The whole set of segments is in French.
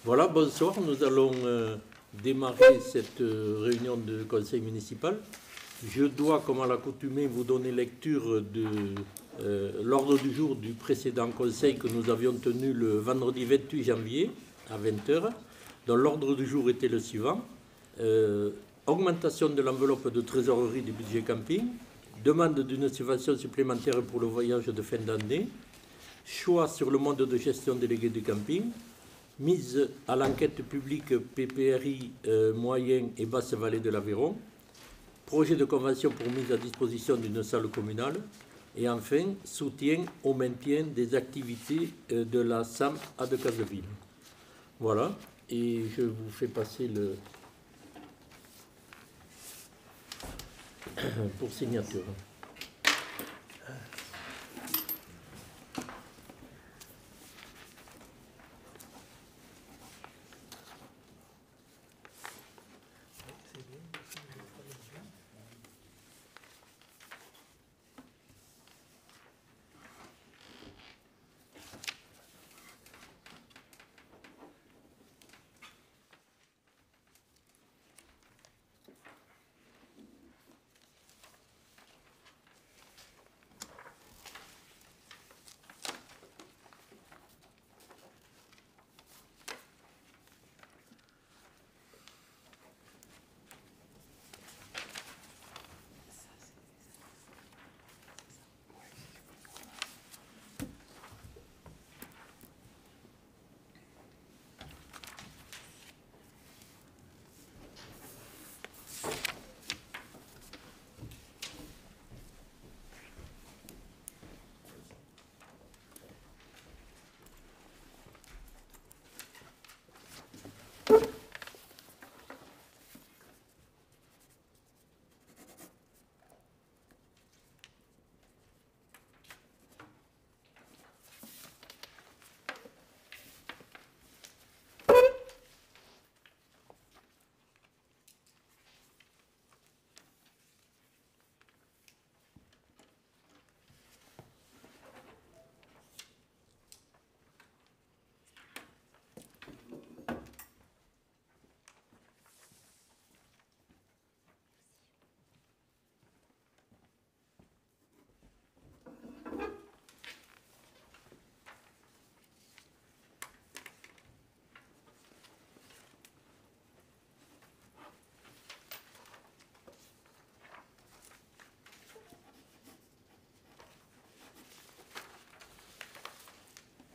Voilà, bonsoir. Nous allons démarrer cette réunion de conseil municipal. Je dois, comme à l'accoutumée, vous donner lecture de l'ordre du jour du précédent conseil que nous avions tenu le vendredi 28 janvier à 20h. dont l'ordre du jour était le suivant. Augmentation de l'enveloppe de trésorerie du budget camping, demande d'une subvention supplémentaire pour le voyage de fin d'année, choix sur le mode de gestion délégué du camping, mise à l'enquête publique PPRI moyenne et basse vallée de l'Aveyron, projet de convention pour mise à disposition d'une salle communale, et enfin, soutien au maintien des activités de la SAM à Decazeville. Voilà, et je vous fais passer le pour signature.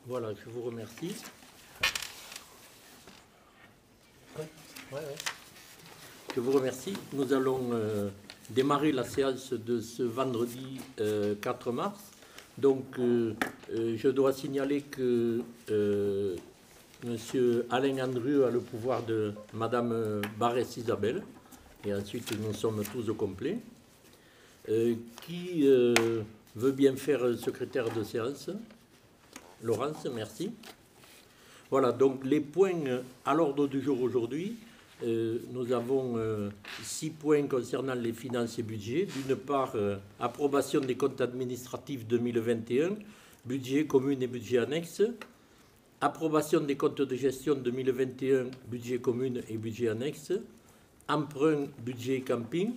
Voilà, je vous remercie. Je vous remercie. Nous allons démarrer la séance de ce vendredi 4 mars. Donc, je dois signaler que M. Alain Andrieux a le pouvoir de Mme Barès Isabelle. Et ensuite, nous sommes tous au complet. Qui veut bien faire secrétaire de séance ? Laurence, merci. Voilà, donc les points à l'ordre du jour aujourd'hui. Nous avons 6 points concernant les finances et budgets. D'une part, approbation des comptes administratifs 2021, budget commune et budget annexe. Approbation des comptes de gestion 2021, budget commune et budget annexe. Emprunt budget camping.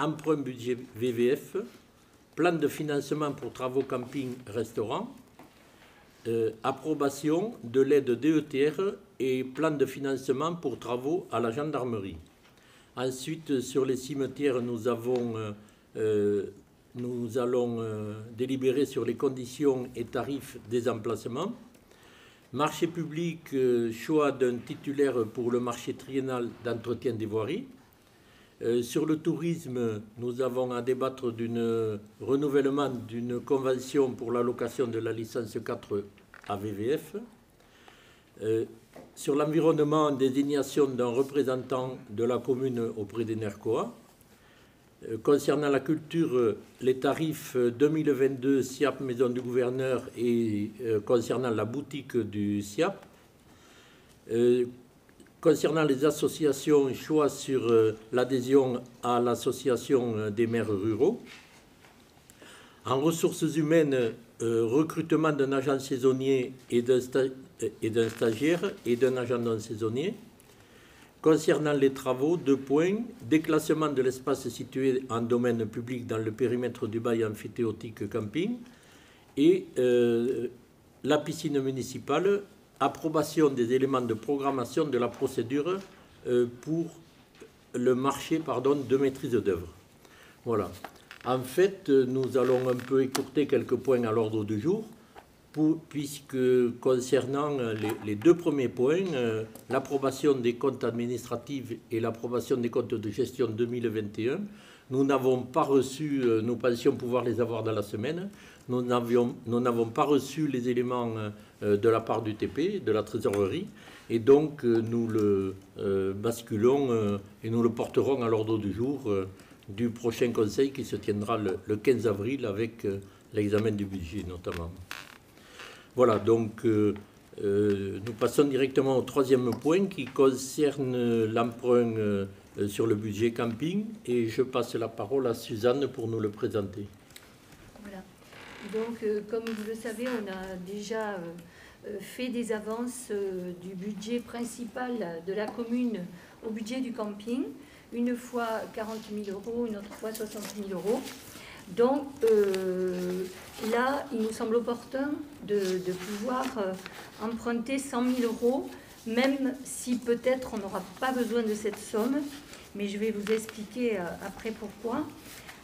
Emprunt budget VVF. Plan de financement pour travaux camping-restaurant. Approbation de l'aide DETR et plan de financement pour travaux à la gendarmerie. Ensuite, sur les cimetières, nous allons délibérer sur les conditions et tarifs des emplacements. Marché public, choix d'un titulaire pour le marché triennal d'entretien des voiries. Sur le tourisme, nous avons à débattre d'un renouvellement d'une convention pour l'allocation de la licence 4 à VVF. Sur l'environnement, désignation d'un représentant de la commune auprès des NERCOA. Concernant la culture, les tarifs 2022 SIAP Maison du Gouverneur et concernant la boutique du SIAP. Concernant les associations, choix sur l'adhésion à l'association des maires ruraux. En ressources humaines, recrutement d'un agent saisonnier et d'un stagiaire et d'un agent non saisonnier. Concernant les travaux, 2 points. Déclassement de l'espace situé en domaine public dans le périmètre du bail amphithéotique camping. Et la piscine municipale, approbation des éléments de programmation de la procédure pour le marché de maîtrise d'œuvre. Voilà. En fait, nous allons un peu écourter quelques points à l'ordre du jour, puisque concernant les 2 premiers points, l'approbation des comptes administratifs et l'approbation des comptes de gestion 2021, nous n'avons pas reçu, nous pensions pouvoir les avoir dans la semaine, nous n'avons pas reçu les éléments de la part du TP, de la trésorerie, et donc nous le basculons et nous le porterons à l'ordre du jour du prochain conseil qui se tiendra le 15 avril avec l'examen du budget notamment. Voilà, donc nous passons directement au 3e point qui concerne l'emprunt sur le budget camping et je passe la parole à Suzanne pour nous le présenter. Voilà, donc comme vous le savez, on a déjà fait des avances du budget principal de la commune au budget du camping. Une fois 40 000 euros, une autre fois 60 000 euros. Donc là, il nous semble opportun de pouvoir emprunter 100 000 euros, même si peut-être on n'aura pas besoin de cette somme, mais je vais vous expliquer après pourquoi.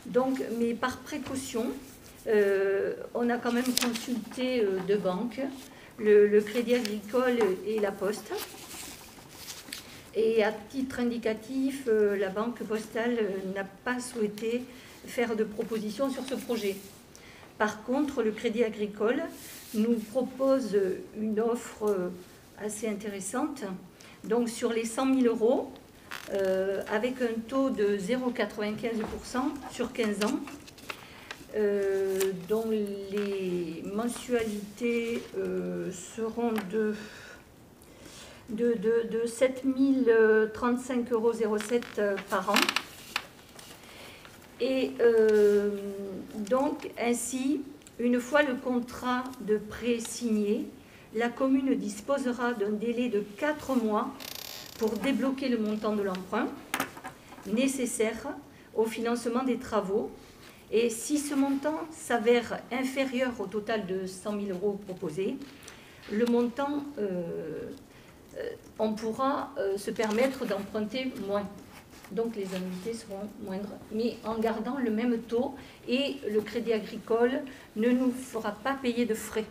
Donc, mais par précaution, on a quand même consulté 2 banques, le Crédit Agricole et la Poste. Et à titre indicatif, la Banque Postale n'a pas souhaité faire de proposition sur ce projet. Par contre, le Crédit Agricole nous propose une offre assez intéressante. Donc sur les 100 000 euros, avec un taux de 0,95% sur 15 ans, dont les mensualités seront de 7 035,07 euros par an. Et donc, ainsi, une fois le contrat de prêt signé, la commune disposera d'un délai de 4 mois pour débloquer le montant de l'emprunt nécessaire au financement des travaux. Et si ce montant s'avère inférieur au total de 100 000 euros proposés, le montant on pourra se permettre d'emprunter moins. Donc les annuités seront moindres, mais en gardant le même taux et le Crédit Agricole ne nous fera pas payer de frais.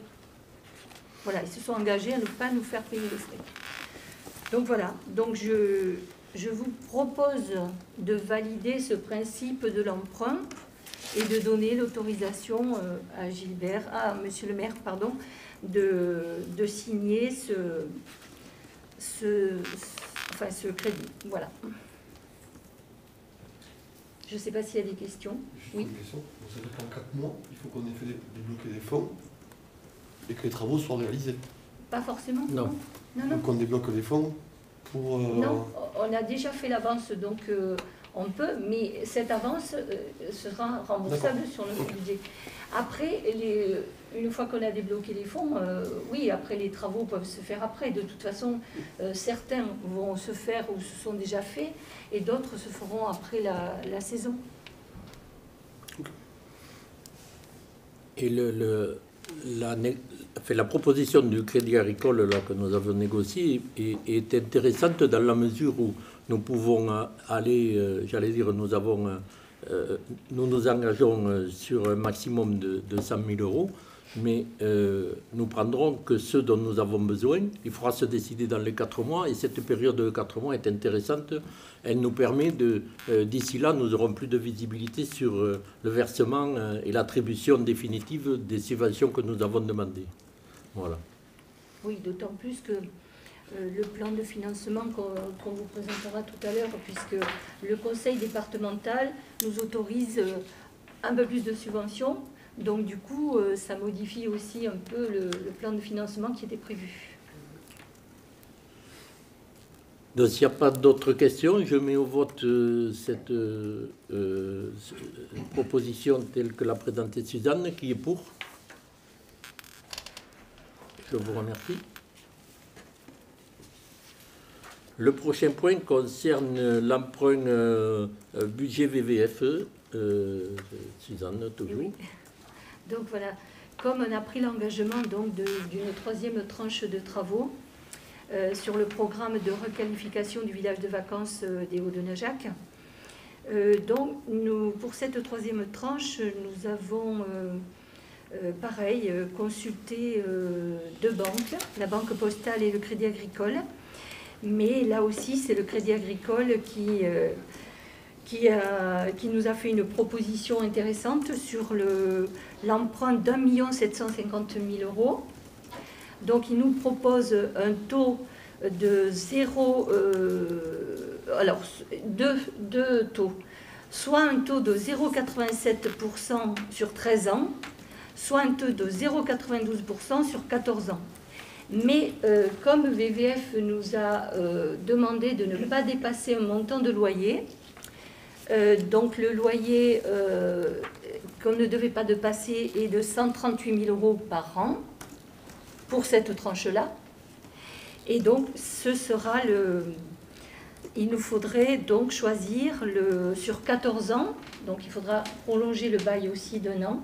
Voilà, ils se sont engagés à ne pas nous faire payer de frais. Donc voilà, donc je vous propose de valider ce principe de l'emprunt et de donner l'autorisation à Gilbert, à Monsieur le maire, pardon, de signer ce crédit. Voilà. Je ne sais pas s'il y a des questions. Oui. Une question. Ça veut dire qu'en 4 mois, il faut qu'on ait fait débloquer des fonds et que les travaux soient réalisés. Pas forcément. Non. Donc on débloque les fonds pour... Non, on a déjà fait l'avance, donc on peut, mais cette avance sera remboursable sur notre budget. Après, une fois qu'on a débloqué les fonds, oui, après les travaux peuvent se faire après. De toute façon, certains vont se faire ou se sont déjà faits, et d'autres se feront après la saison. Et la proposition du Crédit Agricole là, que nous avons négociée est intéressante dans la mesure où nous pouvons aller, j'allais dire, nous nous engageons sur un maximum de 100 000 euros, mais nous prendrons que ceux dont nous avons besoin. Il faudra se décider dans les 4 mois, et cette période de 4 mois est intéressante. Elle nous permet d'ici là, nous n'aurons plus de visibilité sur le versement et l'attribution définitive des subventions que nous avons demandées. Voilà. Oui, d'autant plus que le plan de financement qu'on vous présentera tout à l'heure, puisque le conseil départemental nous autorise un peu plus de subventions. Donc du coup, ça modifie aussi un peu le plan de financement qui était prévu. Donc s'il n'y a pas d'autres questions, je mets au vote cette proposition telle que l'a présentée Suzanne, qui est pour. Je vous remercie. Le prochain point concerne l'emprunt budget VVFE. Suzanne, toujours. Oui. Donc voilà, comme on a pris l'engagement d'une troisième tranche de travaux sur le programme de requalification du village de vacances des Hauts de Najac, donc pour cette troisième tranche, nous avons pareil consulté deux banques, la Banque Postale et le Crédit Agricole. Mais là aussi, c'est le Crédit Agricole qui nous a fait une proposition intéressante sur l'emprunt d'1 750 000 €. Donc, il nous propose un taux de alors, deux taux. Soit un taux de 0,87% sur 13 ans, soit un taux de 0,92% sur 14 ans. Mais comme VVF nous a demandé de ne pas dépasser un montant de loyer, donc le loyer qu'on ne devait pas dépasser est de 138 000 € par an pour cette tranche-là. Et donc ce sera il nous faudrait donc choisir sur 14 ans, donc il faudra prolonger le bail aussi d'1 an,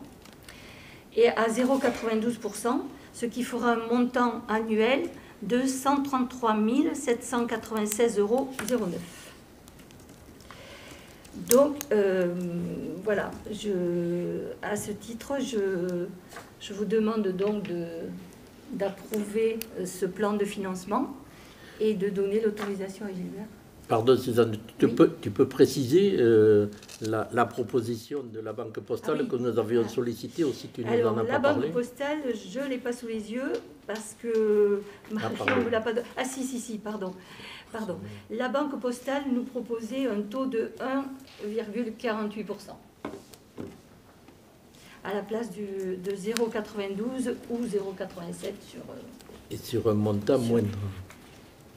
et à 0,92%, ce qui fera un montant annuel de 133 796,09 €. Donc, voilà, à ce titre, je vous demande donc d'approuver ce plan de financement et de donner l'autorisation à Gilbert. Pardon, Suzanne, tu peux préciser la proposition de la Banque Postale que nous avions sollicitée aussi, tu nous en as pas parlé. La Banque Postale, je ne l'ai pas sous les yeux parce que Marie ne l'a pas... Ah si, pardon. La Banque Postale nous proposait un taux de 1,48% à la place de 0,92 ou 0,87 sur... Et sur un montant moindre.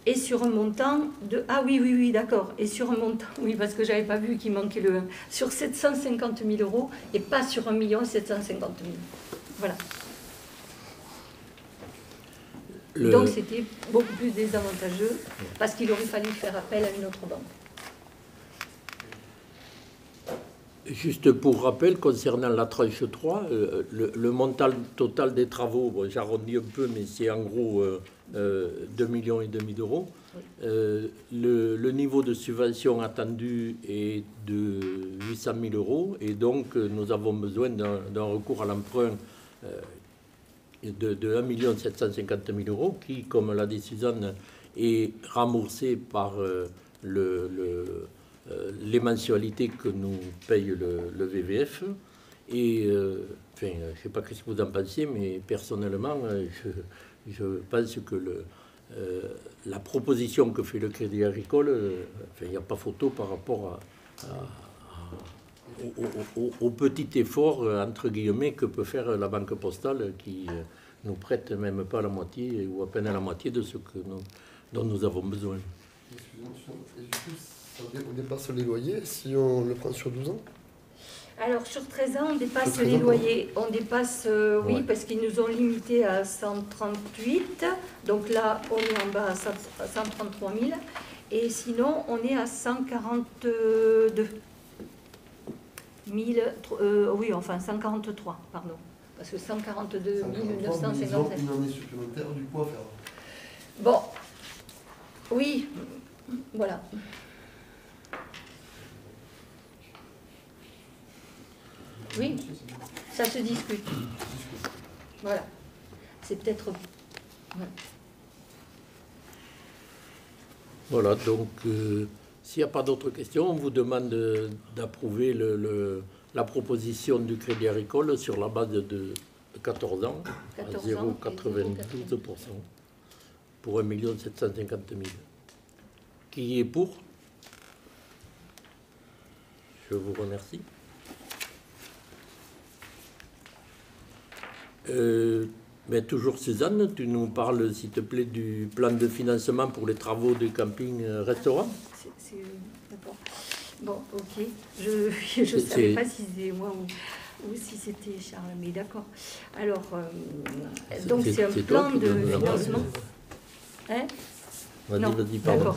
Et sur un montant de... Ah oui, d'accord. Et sur un montant... Oui, parce que je n'avais pas vu qu'il manquait le 1. Sur 750 000 € et pas sur 1 750 000. Voilà. Donc c'était beaucoup plus désavantageux parce qu'il aurait fallu faire appel à une autre banque. Juste pour rappel, concernant la tranche 3, le montant total des travaux, bon, j'arrondis un peu, mais c'est en gros 2,5 millions d'euros. Oui. Le niveau de subvention attendu est de 800 000 € et donc nous avons besoin d'un recours à l'emprunt de 1 750 000 € qui, comme l'a dit Suzanne, est remboursé par les mensualités que nous paye le VVF. Et enfin, je ne sais pas ce que vous en pensez, mais personnellement, je pense que la proposition que fait le Crédit Agricole, enfin, il n'y a pas photo par rapport au petit effort, entre guillemets, que peut faire la Banque Postale qui nous prête même pas la moitié ou à peine la moitié de ce dont nous avons besoin. On dépasse les loyers si on le prend sur 12 ans? Alors, sur 13 ans, on dépasse les loyers. On dépasse, oui, parce qu'ils nous ont limité à 138. Donc là, on est en bas à 133 000. Et sinon, on est à 142 000. Oui, enfin, 143, pardon. Parce que 142 950. Une année supplémentaire, du coup, à faire. Bon, oui, voilà. Oui, ça se discute. Voilà. C'est peut-être... Voilà, donc s'il n'y a pas d'autres questions, on vous demande d'approuver la proposition du Crédit Agricole sur la base de 14 ans, à 0,92% pour 1 750 000. Qui est pour? Je vous remercie. Mais toujours Suzanne, tu nous parles, s'il te plaît, du plan de financement pour les travaux de camping-restaurant. D'accord. Bon, ok. Je ne savais pas si c'est moi ou... ou si c'était Charles, mais d'accord. Alors, donc c'est un plan de financement. Hein? Non, d'accord.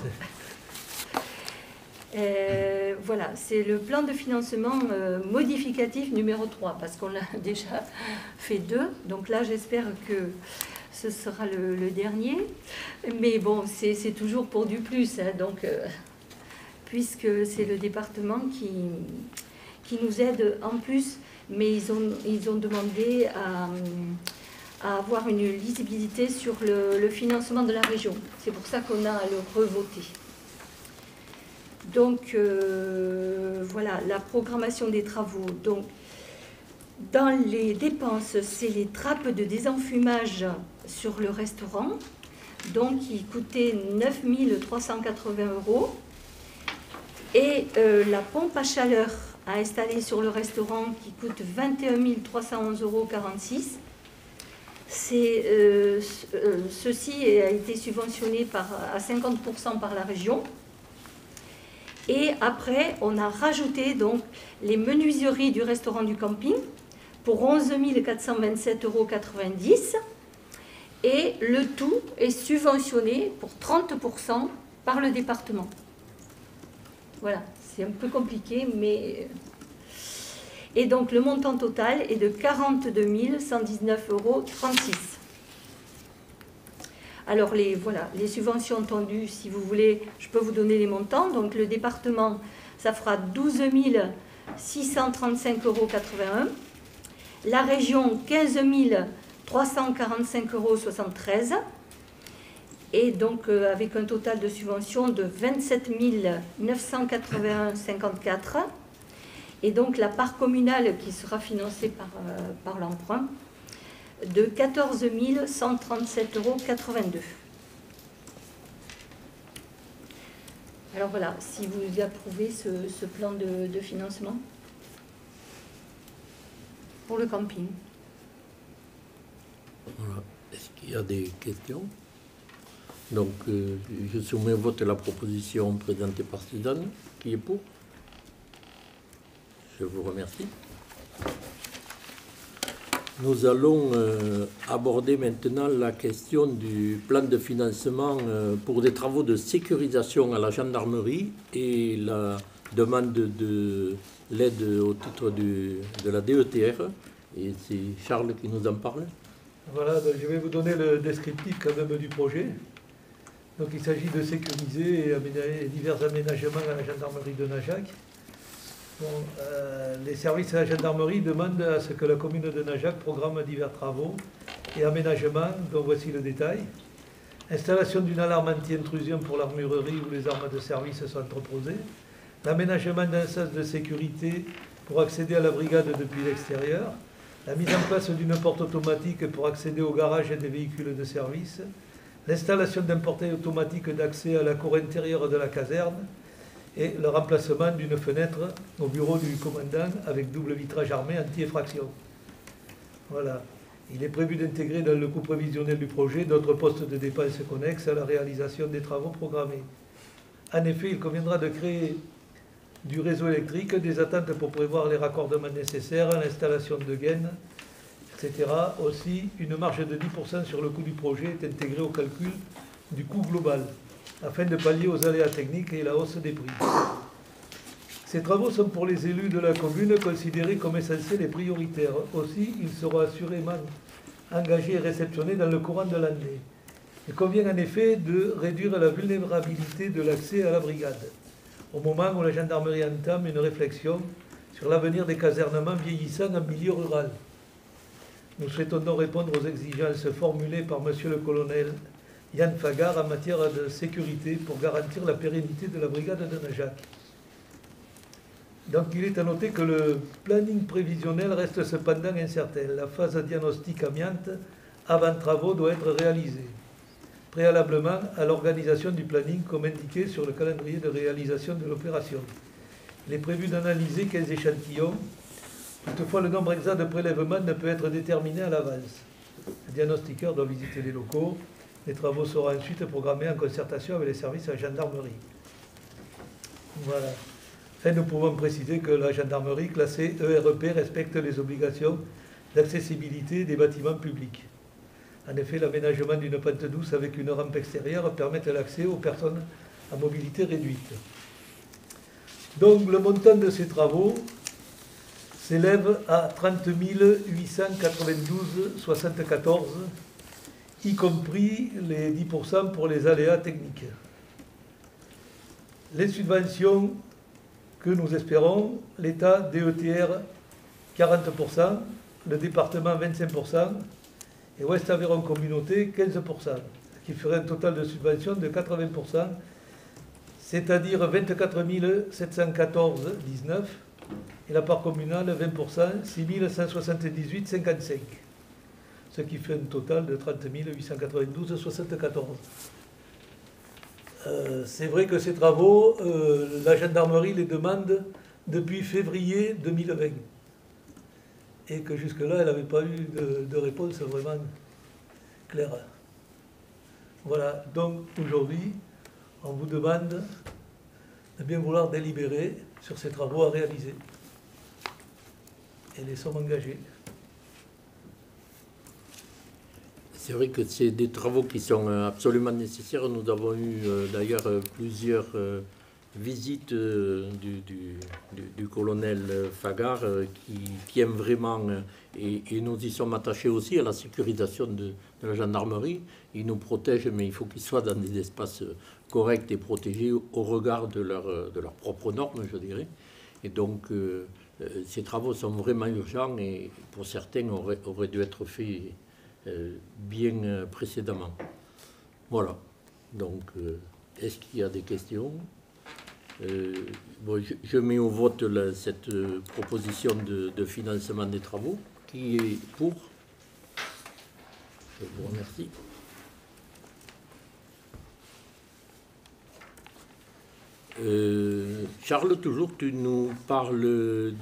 Voilà, c'est le plan de financement modificatif numéro 3, parce qu'on a déjà fait 2. Donc là, j'espère que ce sera le dernier. Mais bon, c'est toujours pour du plus. Hein, donc, puisque c'est le département qui nous aide en plus, mais ils ont demandé à avoir une lisibilité sur le financement de la région. C'est pour ça qu'on a à le revoter. Donc, voilà, la programmation des travaux. Donc, dans les dépenses, c'est les trappes de désenfumage sur le restaurant, donc qui coûtaient 9 380 €. Et la pompe à chaleur à installer sur le restaurant qui coûte 21 311,46 €. Ceci a été subventionné à 50% par la région. Et après, on a rajouté donc les menuiseries du restaurant du camping pour 11 427,90 € et le tout est subventionné pour 30% par le département. Voilà, c'est un peu compliqué, mais... Et donc le montant total est de 42 119,36 €. Alors, voilà, les subventions entendues, si vous voulez, je peux vous donner les montants. Donc, le département, ça fera 12 635,81 €. La région, 15 345,73 €. Et donc, avec un total de subventions de 27 981,54 €. Et donc, la part communale qui sera financée par l'emprunt, de 14 137,82 €. Alors voilà, si vous approuvez ce plan de financement pour le camping. Voilà. Est-ce qu'il y a des questions? Donc, je soumets au vote la proposition présentée par Suzanne. Qui est pour? Je vous remercie. Nous allons aborder maintenant la question du plan de financement pour des travaux de sécurisation à la gendarmerie et la demande de l'aide au titre de la DETR. Et c'est Charles qui nous en parle. Voilà, donc je vais vous donner le descriptif quand même du projet. Donc il s'agit de sécuriser divers aménagements à la gendarmerie de Najac. Bon, les services de la gendarmerie demandent à ce que la commune de Najac programme divers travaux et aménagements, dont voici le détail. Installation d'une alarme anti-intrusion pour l'armurerie où les armes de service sont entreposées. L'aménagement d'un sas de sécurité pour accéder à la brigade depuis l'extérieur. La mise en place d'une porte automatique pour accéder au garage des véhicules de service. L'installation d'un portail automatique d'accès à la cour intérieure de la caserne. Et le remplacement d'une fenêtre au bureau du commandant avec double vitrage armé anti-effraction. Voilà. Il est prévu d'intégrer dans le coût prévisionnel du projet d'autres postes de dépenses connexes à la réalisation des travaux programmés. En effet, il conviendra de créer du réseau électrique, des attentes pour prévoir les raccordements nécessaires, l'installation de gaines, etc. Aussi, une marge de 10% sur le coût du projet est intégrée au calcul du coût global, afin de pallier aux aléas techniques et la hausse des prix. Ces travaux sont pour les élus de la commune considérés comme essentiels et prioritaires. Aussi, ils seront assurément engagés et réceptionnés dans le courant de l'année. Il convient en effet de réduire la vulnérabilité de l'accès à la brigade, au moment où la gendarmerie entame une réflexion sur l'avenir des casernements vieillissants en milieu rural. Nous souhaitons donc répondre aux exigences formulées par M. le colonel Yann Fagar en matière de sécurité pour garantir la pérennité de la brigade de Najac. Donc il est à noter que le planning prévisionnel reste cependant incertain. La phase diagnostic amiante avant travaux doit être réalisée, préalablement à l'organisation du planning comme indiqué sur le calendrier de réalisation de l'opération. Il est prévu d'analyser 15 échantillons. Toutefois, le nombre exact de prélèvements ne peut être déterminé à l'avance. Le diagnostiqueur doit visiter les locaux. Les travaux seront ensuite programmés en concertation avec les services de la gendarmerie. Voilà. Enfin, nous pouvons préciser que la gendarmerie classée ERP respecte les obligations d'accessibilité des bâtiments publics. En effet, l'aménagement d'une pente douce avec une rampe extérieure permet l'accès aux personnes à mobilité réduite. Donc le montant de ces travaux s'élève à 30 892,74 €, y compris les 10% pour les aléas techniques. Les subventions que nous espérons, l'État, DETR 40%, le département 25% et Ouest Aveyron Communauté 15%, ce qui ferait un total de subventions de 80%, c'est-à-dire 24 714,19 et la part communale 20%, 6 178,55, ce qui fait un total de 30 892,74. C'est vrai que ces travaux, la gendarmerie les demande depuis février 2020 et que jusque-là, elle n'avait pas eu de réponse vraiment claire. Voilà, donc aujourd'hui, on vous demande de bien vouloir délibérer sur ces travaux à réaliser et les sommes engagées. C'est vrai que c'est des travaux qui sont absolument nécessaires. Nous avons eu d'ailleurs plusieurs visites du colonel Fagard qui aime vraiment, et nous y sommes attachés aussi à la sécurisation de la gendarmerie. Il nous protège, mais il faut qu'ils soient dans des espaces corrects et protégés au regard de leurs propres normes, je dirais. Et donc, ces travaux sont vraiment urgents et pour certains auraient dû être faits bien précédemment. Voilà. Donc, est-ce qu'il y a des questions? Bon, je mets au vote cette proposition de financement des travaux. Qui est pour? Je vous remercie. Charles, toujours, tu nous parles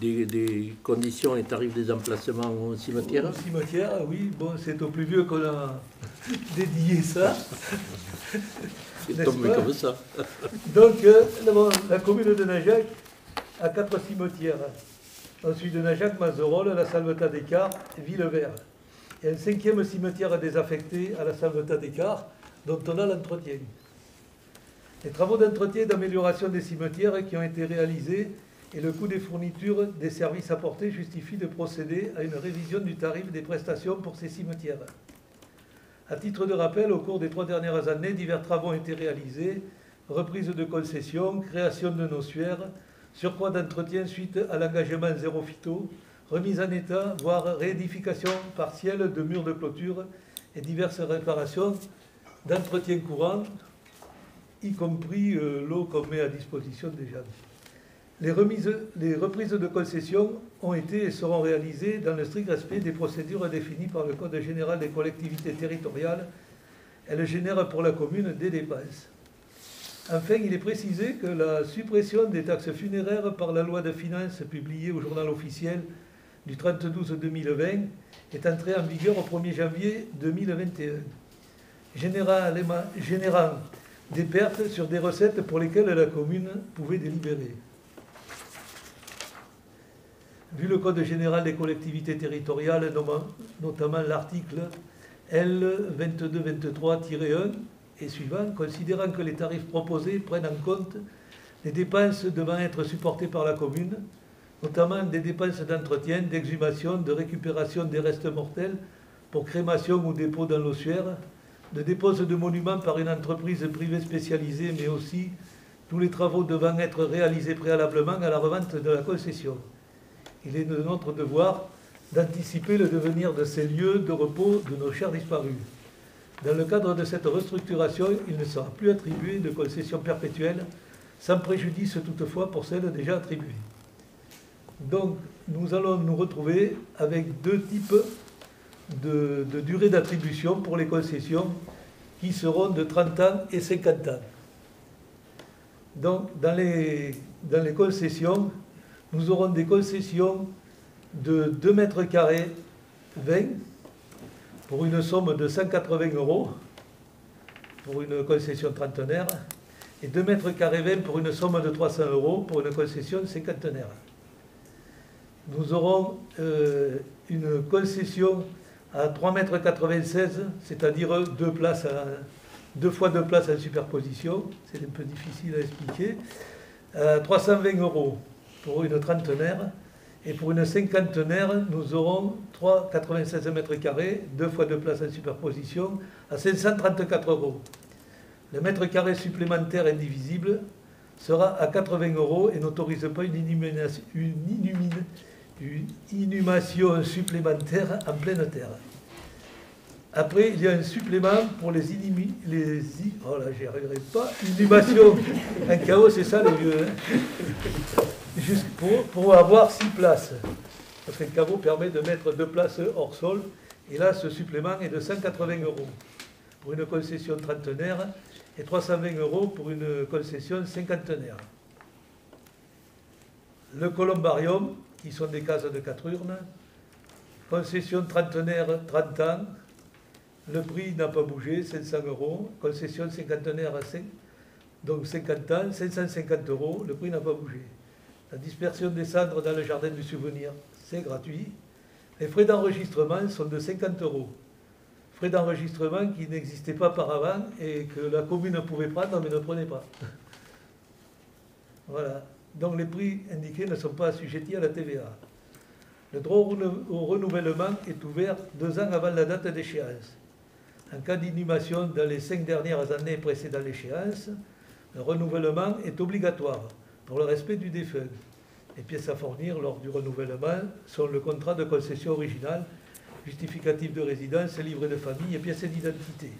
des conditions et tarifs des emplacements au cimetière? Au cimetière, oui. Bon, c'est au plus vieux qu'on a dédié ça. C'est tombé comme ça. Donc, la commune de Najac a 4 cimetières. Ensuite de Najac, Mazerolles, la Salvetat d'Écart, Villevert. Et un 5e cimetière désaffecté à la Salvetat d'Écart, dont on a l'entretien. Les travaux d'entretien et d'amélioration des cimetières qui ont été réalisés et le coût des fournitures des services apportés justifient de procéder à une révision du tarif des prestations pour ces cimetières. À titre de rappel, au cours des 3 dernières années, divers travaux ont été réalisés, reprise de concessions, création de nossuaires, surcroît d'entretien suite à l'engagement zéro phyto, remise en état, voire réédification partielle de murs de clôture et diverses réparations d'entretien courant, y compris l'eau qu'on met à disposition des gens. Les reprises de concessions ont été et seront réalisées dans le strict respect des procédures définies par le Code général des collectivités territoriales. Elles génèrent pour la commune des dépenses. Enfin, il est précisé que la suppression des taxes funéraires par la loi de finances publiée au journal officiel du 30/12/2020 est entrée en vigueur au 1er janvier 2021, générant des pertes sur des recettes pour lesquelles la commune pouvait délibérer. Vu le Code général des collectivités territoriales, notamment l'article L2223-1 et suivant, considérant que les tarifs proposés prennent en compte les dépenses devant être supportées par la commune, notamment des dépenses d'entretien, d'exhumation, de récupération des restes mortels pour crémation ou dépôt dans l'ossuaire, de dépose de monuments par une entreprise privée spécialisée, mais aussi tous les travaux devant être réalisés préalablement à la revente de la concession. Il est de notre devoir d'anticiper le devenir de ces lieux de repos de nos chers disparus. Dans le cadre de cette restructuration, il ne sera plus attribué de concession perpétuelle, sans préjudice toutefois pour celles déjà attribuées. Donc, nous allons nous retrouver avec 2 types de durée d'attribution pour les concessions qui seront de 30 ans et 50 ans. Donc, dans les concessions, nous aurons des concessions de 2 mètres carrés 20 pour une somme de 180 € pour une concession trentenaire et 2 mètres carrés 20 pour une somme de 300 € pour une concession cinquantenaire. Nous aurons une concession à 3,96 m, c'est-à-dire 2 fois 2 places en superposition, c'est un peu difficile à expliquer, 320 € pour une trentenaire, et pour une cinquantenaire, nous aurons 3,96 m², 2 fois 2 places en superposition, à 534 €. Le mètre carré supplémentaire indivisible sera à 80 € et n'autorise pas une inhumation supplémentaire en pleine terre. Après, il y a un supplément pour les inhumations en chaos, c'est ça les vieux, hein. Juste pour avoir 6 places. Parce que le caveau permet de mettre 2 places hors sol. Et là, ce supplément est de 180 € pour une concession trentenaire et 320 € pour une concession cinquantenaire. Le columbarium, qui sont des cases de 4 urnes, concession trentenaire 30 ans, le prix n'a pas bougé, 500 €, concession cinquantenaire à 5, donc 50 ans, 550 €, le prix n'a pas bougé. La dispersion des cendres dans le jardin du souvenir, c'est gratuit. Les frais d'enregistrement sont de 50 €. Frais d'enregistrement qui n'existaient pas par avant et que la commune pouvait prendre mais ne prenait pas. Voilà. Donc les prix indiqués ne sont pas assujettis à la TVA. Le droit au renouvellement est ouvert 2 ans avant la date d'échéance. En cas d'inhumation dans les 5 dernières années précédant l'échéance, le renouvellement est obligatoire pour le respect du défunt. Les pièces à fournir lors du renouvellement sont le contrat de concession original, justificatif de résidence, livret de famille et pièces d'identité.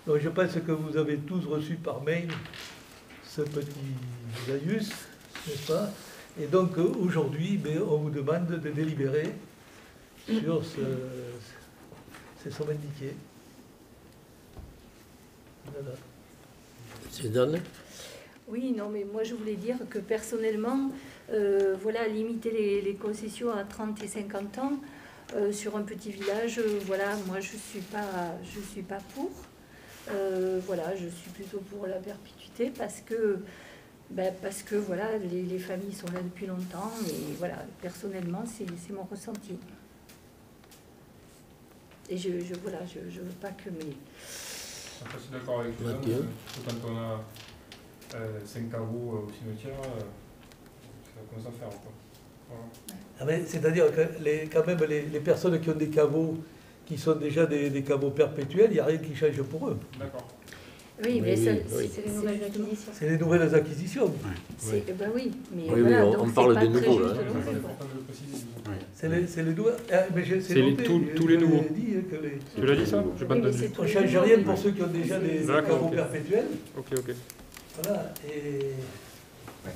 Donc je pense que vous avez tous reçu par mail ce petit laïus, n'est-ce pas? Et donc aujourd'hui, on vous demande de délibérer sur ces sommes indiquées. Voilà. C'est donné. Oui, non, mais moi je voulais dire que personnellement, voilà, limiter les concessions à 30 et 50 ans sur un petit village, voilà, moi je suis pas pour. Voilà, je suis plutôt pour la perpétuité parce que voilà, les familles sont là depuis longtemps et voilà, personnellement, c'est mon ressenti. Et je veux pas que mes... Après, je suis d'accord avec toi, quand on a 5 caveaux au cimetière, ça commence à faire. Quoi. Voilà. Ah ben, c'est-à-dire que quand même les personnes qui ont des caveaux qui sont déjà des caveaux perpétuels, il n'y a rien qui change pour eux. D'accord. Oui, mais oui. c'est les nouvelles acquisitions. C'est les nouvelles acquisitions. Oui. Ben oui, mais Oui, voilà, oui, donc on parle c'est des pas très nouveaux, juste là. non plus, C'est quoi. important de le préciser. C'est les nouveaux. C'est tous les nouveaux. Que Tu l'as dit ça? J'ai pas Oui, mais entendu. c'est on ne change rien pour ceux qui ont déjà des D'accord, caveaux ok. perpétuels. Ok. Voilà. Et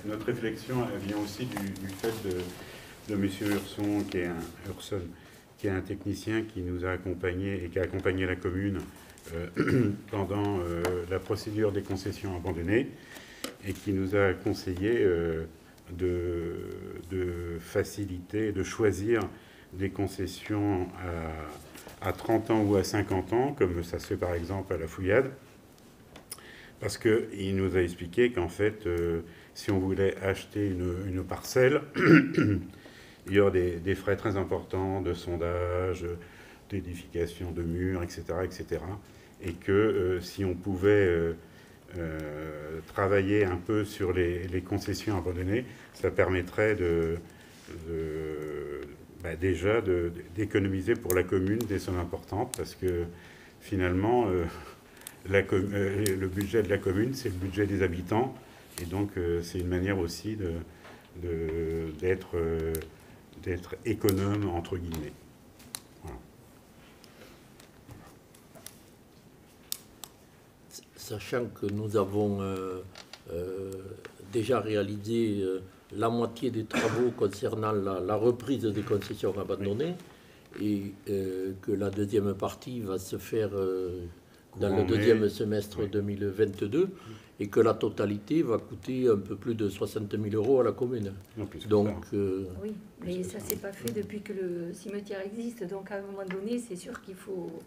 Notre réflexion elle vient aussi du fait de M. Hurson, qui est un technicien qui nous a accompagnés et qui a accompagné la commune pendant la procédure des concessions abandonnées et qui nous a conseillé de faciliter, de choisir des concessions à 30 ans ou à 50 ans, comme ça se fait par exemple à la Fouillade, parce qu'il nous a expliqué qu'en fait, si on voulait acheter une parcelle, il y aurait des frais très importants de sondage, d'édification de murs, etc., etc. Et que si on pouvait travailler un peu sur les concessions abandonnées, ça permettrait déjà d'économiser pour la commune des sommes importantes, parce que finalement, le budget de la commune, c'est le budget des habitants, et donc c'est une manière aussi d'être économe, entre guillemets. Voilà. Sachant que nous avons déjà réalisé la moitié des travaux concernant la reprise des concessions abandonnées et que la deuxième partie va se faire dans le deuxième semestre 2022 et que la totalité va coûter un peu plus de 60 000 € à la commune. Donc, Oui, mais ça s'est pas fait depuis que le cimetière existe. Donc à un moment donné, c'est sûr qu'il faut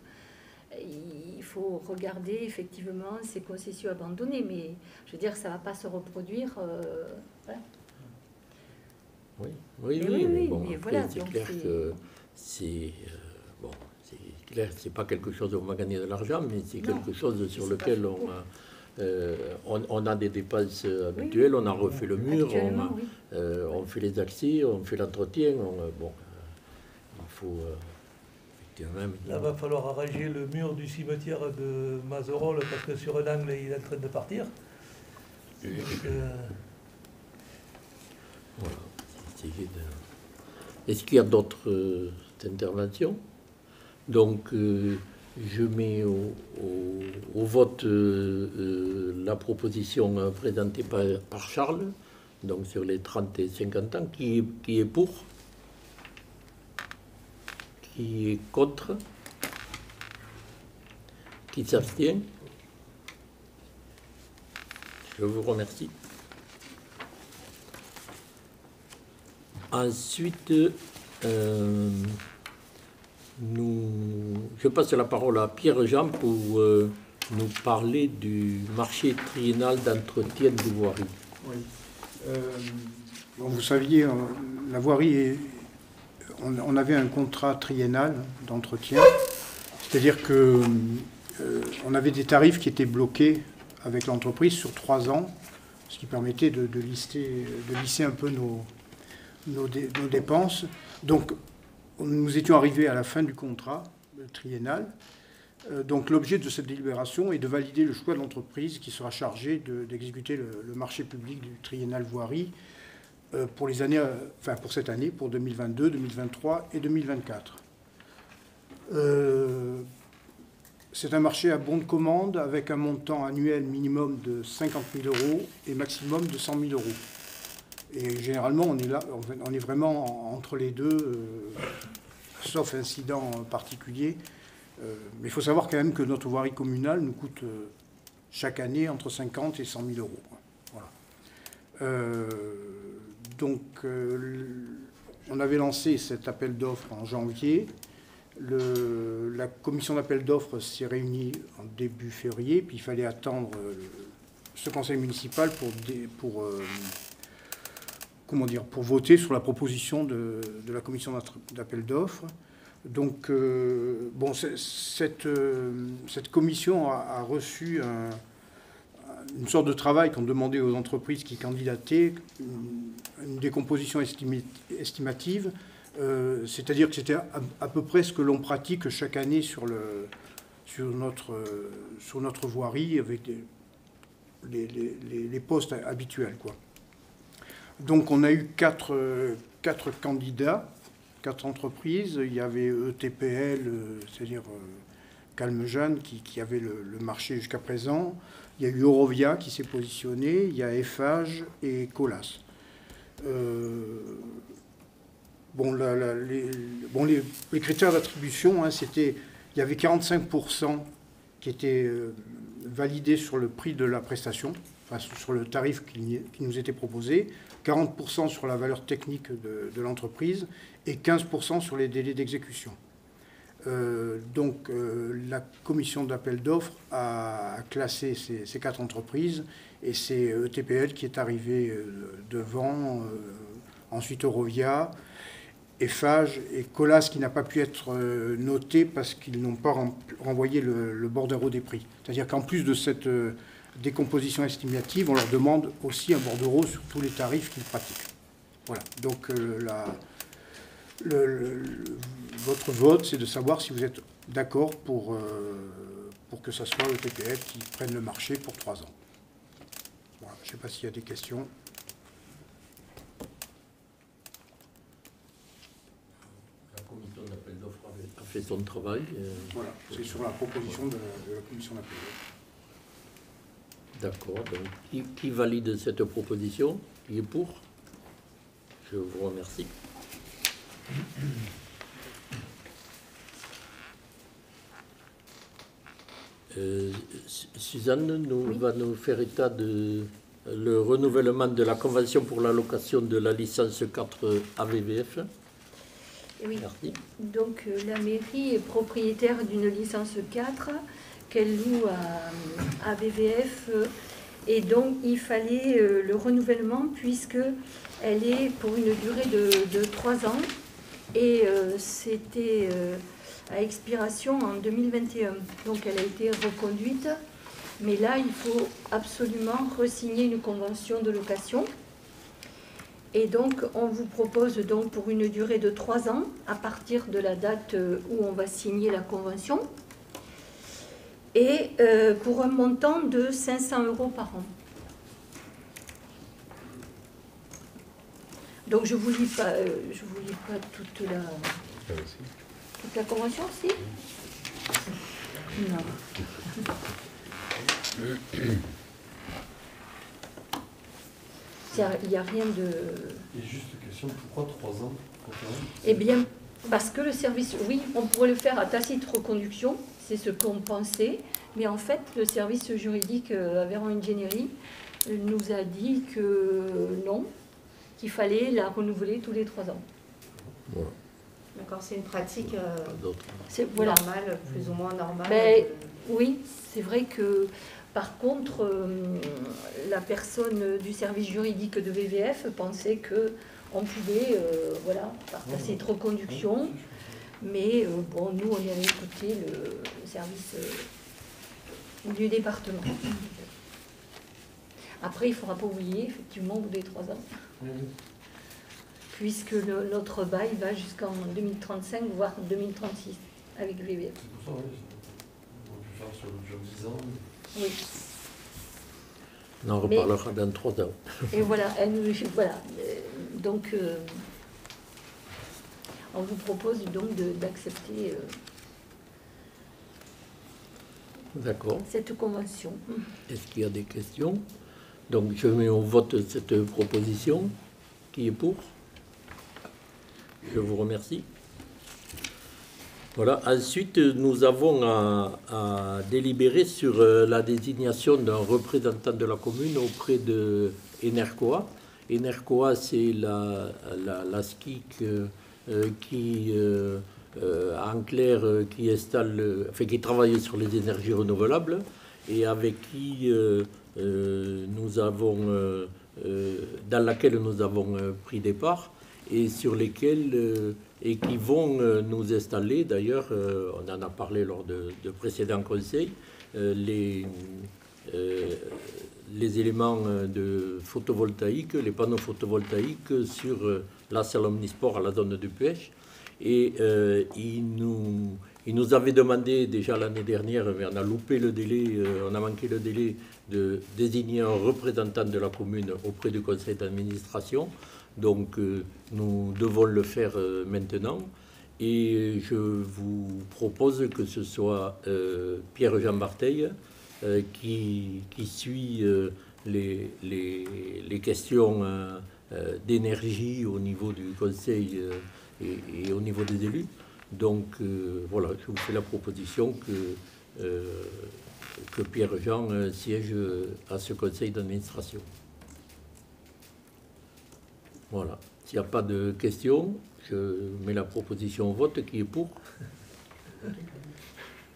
il faut regarder effectivement ces concessions abandonnées, mais je veux dire, ça ne va pas se reproduire. Voilà. Oui, oui, mais bon, mais après, voilà, c'est donc clair que c'est bon, c'est clair, c'est pas quelque chose où on va gagner de l'argent, mais c'est quelque chose sur lequel on a des dépenses habituelles, on a refait le mur, on fait les accès, on fait l'entretien, il faut effectivement... Là, va falloir arranger le mur du cimetière de Mazerolles parce que sur un angle, il est en train de partir. Voilà. Est-ce qu'il y a d'autres interventions? Donc, je mets au vote la proposition présentée par Charles, donc sur les 30 et 50 ans. Qui est pour? Qui est contre? Qui s'abstient? Je vous remercie. Ensuite, je passe la parole à Pierre-Jean pour nous parler du marché triennal d'entretien de voirie. Oui. Vous saviez, la voirie, on avait un contrat triennal d'entretien, c'est-à-dire que on avait des tarifs qui étaient bloqués avec l'entreprise sur 3 ans, ce qui permettait de lisser un peu nos dépenses. Donc, nous étions arrivés à la fin du contrat triennal. Donc, l'objet de cette délibération est de valider le choix de l'entreprise qui sera chargée d'exécuter le marché public du triennal voirie pour les années, pour cette année, pour 2022, 2023 et 2024. C'est un marché à bon de commande avec un montant annuel minimum de 50 000 € et maximum de 100 000 €. Et généralement, on est vraiment entre les deux, sauf incident particulier. Mais il faut savoir quand même que notre voirie communale nous coûte chaque année entre 50 et 100 000 €. Voilà. On avait lancé cet appel d'offres en janvier. La commission d'appel d'offres s'est réunie en début février, puis il fallait attendre ce conseil municipal pour voter sur la proposition de la commission d'appel d'offres. Donc, cette commission a reçu une sorte de travail qu'on demandait aux entreprises qui candidataient, une décomposition estimative, c'est-à-dire que c'était à peu près ce que l'on pratique chaque année sur notre voirie avec les postes habituels, quoi. Donc on a eu quatre candidats, 4 entreprises. Il y avait ETPL, c'est-à-dire Calme-Jeanne, qui avait le marché jusqu'à présent. Il y a eu Eurovia qui s'est positionné. Il y a Eiffage et Colas. Les critères d'attribution, il y avait 45% qui étaient validés sur le prix de la prestation, enfin sur le tarif qui nous était proposé, 40% sur la valeur technique de l'entreprise et 15% sur les délais d'exécution. La commission d'appel d'offres a classé ces 4 entreprises et c'est ETPL qui est arrivé devant, ensuite Eurovia, Eiffage et Colas qui n'a pas pu être noté parce qu'ils n'ont pas renvoyé le bordereau des prix. C'est-à-dire qu'en plus de cette décomposition estimative, on leur demande aussi un bordereau sur tous les tarifs qu'ils pratiquent. Voilà. Donc votre vote, c'est de savoir si vous êtes d'accord pour que ce soit le TPL qui prenne le marché pour 3 ans. Voilà. Je ne sais pas s'il y a des questions. La commission d'appel d'offres a fait son travail. Voilà, c'est sur la proposition de la commission d'appel d'offres. D'accord. Donc, qui valide cette proposition? Qui est pour? Je vous remercie. Suzanne va nous faire état de le renouvellement de la convention pour l'allocation de la licence 4 AVVF. Oui. Merci. Donc la mairie est propriétaire d'une licence 4 qu'elle loue à VVF et donc il fallait le renouvellement puisque elle est pour une durée de 3 ans et c'était à expiration en 2021. Donc elle a été reconduite, mais là il faut absolument re-signer une convention de location. Et donc, on vous propose donc pour une durée de 3 ans, à partir de la date où on va signer la convention, et pour un montant de 500 € par an. Donc, je ne vous lis pas toute la convention, si? Non. Il n'y a rien de... Et juste une question, pourquoi 3 ans? Eh bien, parce que le service, oui, on pourrait le faire à tacite reconduction, c'est ce qu'on pensait, mais en fait, le service juridique Aveyron Ingénierie nous a dit que non, qu'il fallait la renouveler tous les 3 ans. Voilà. D'accord, c'est une pratique Voilà. normale, plus ou moins normale. Ben, oui, c'est vrai que... Par contre, la personne du service juridique de VVF pensait qu'on pouvait, voilà, par tacite reconduction, mais bon, nous, on avait écouté le service du département. Après, il ne faudra pas oublier, effectivement, au bout des 3 ans, puisque notre bail va jusqu'en 2035, voire 2036, avec VVF. C'est pour ça, oui. On peut faire sur le jour 10 ans. Oui. On en reparlera dans 3 ans. Et voilà, voilà. Donc, on vous propose donc d'accepter D'accord. cette convention. Est-ce qu'il y a des questions? Donc, je mets au vote cette proposition. Qui est pour? Je vous remercie. Voilà. Ensuite, nous avons à délibérer sur la désignation d'un représentant de la commune auprès de Enercoa. Enercoa, c'est la SCIC qui, en clair, qui travaille sur les énergies renouvelables et avec qui nous avons, dans laquelle nous avons pris des parts et sur lesquels et qui vont nous installer, d'ailleurs, on en a parlé lors de précédents conseils, les éléments de photovoltaïque, les panneaux photovoltaïques sur la salle omnisport à la zone de pêche. Et ils nous avaient demandé déjà l'année dernière, mais on a loupé le délai, on a manqué le délai de désigner un représentant de la commune auprès du conseil d'administration. Donc nous devons le faire maintenant et je vous propose que ce soit Pierre-Jean Bartheil qui suit les questions d'énergie au niveau du conseil et au niveau des élus. Donc voilà, je vous fais la proposition que Pierre-Jean siège à ce conseil d'administration. Voilà. S'il n'y a pas de questions, je mets la proposition au vote. Qui est pour?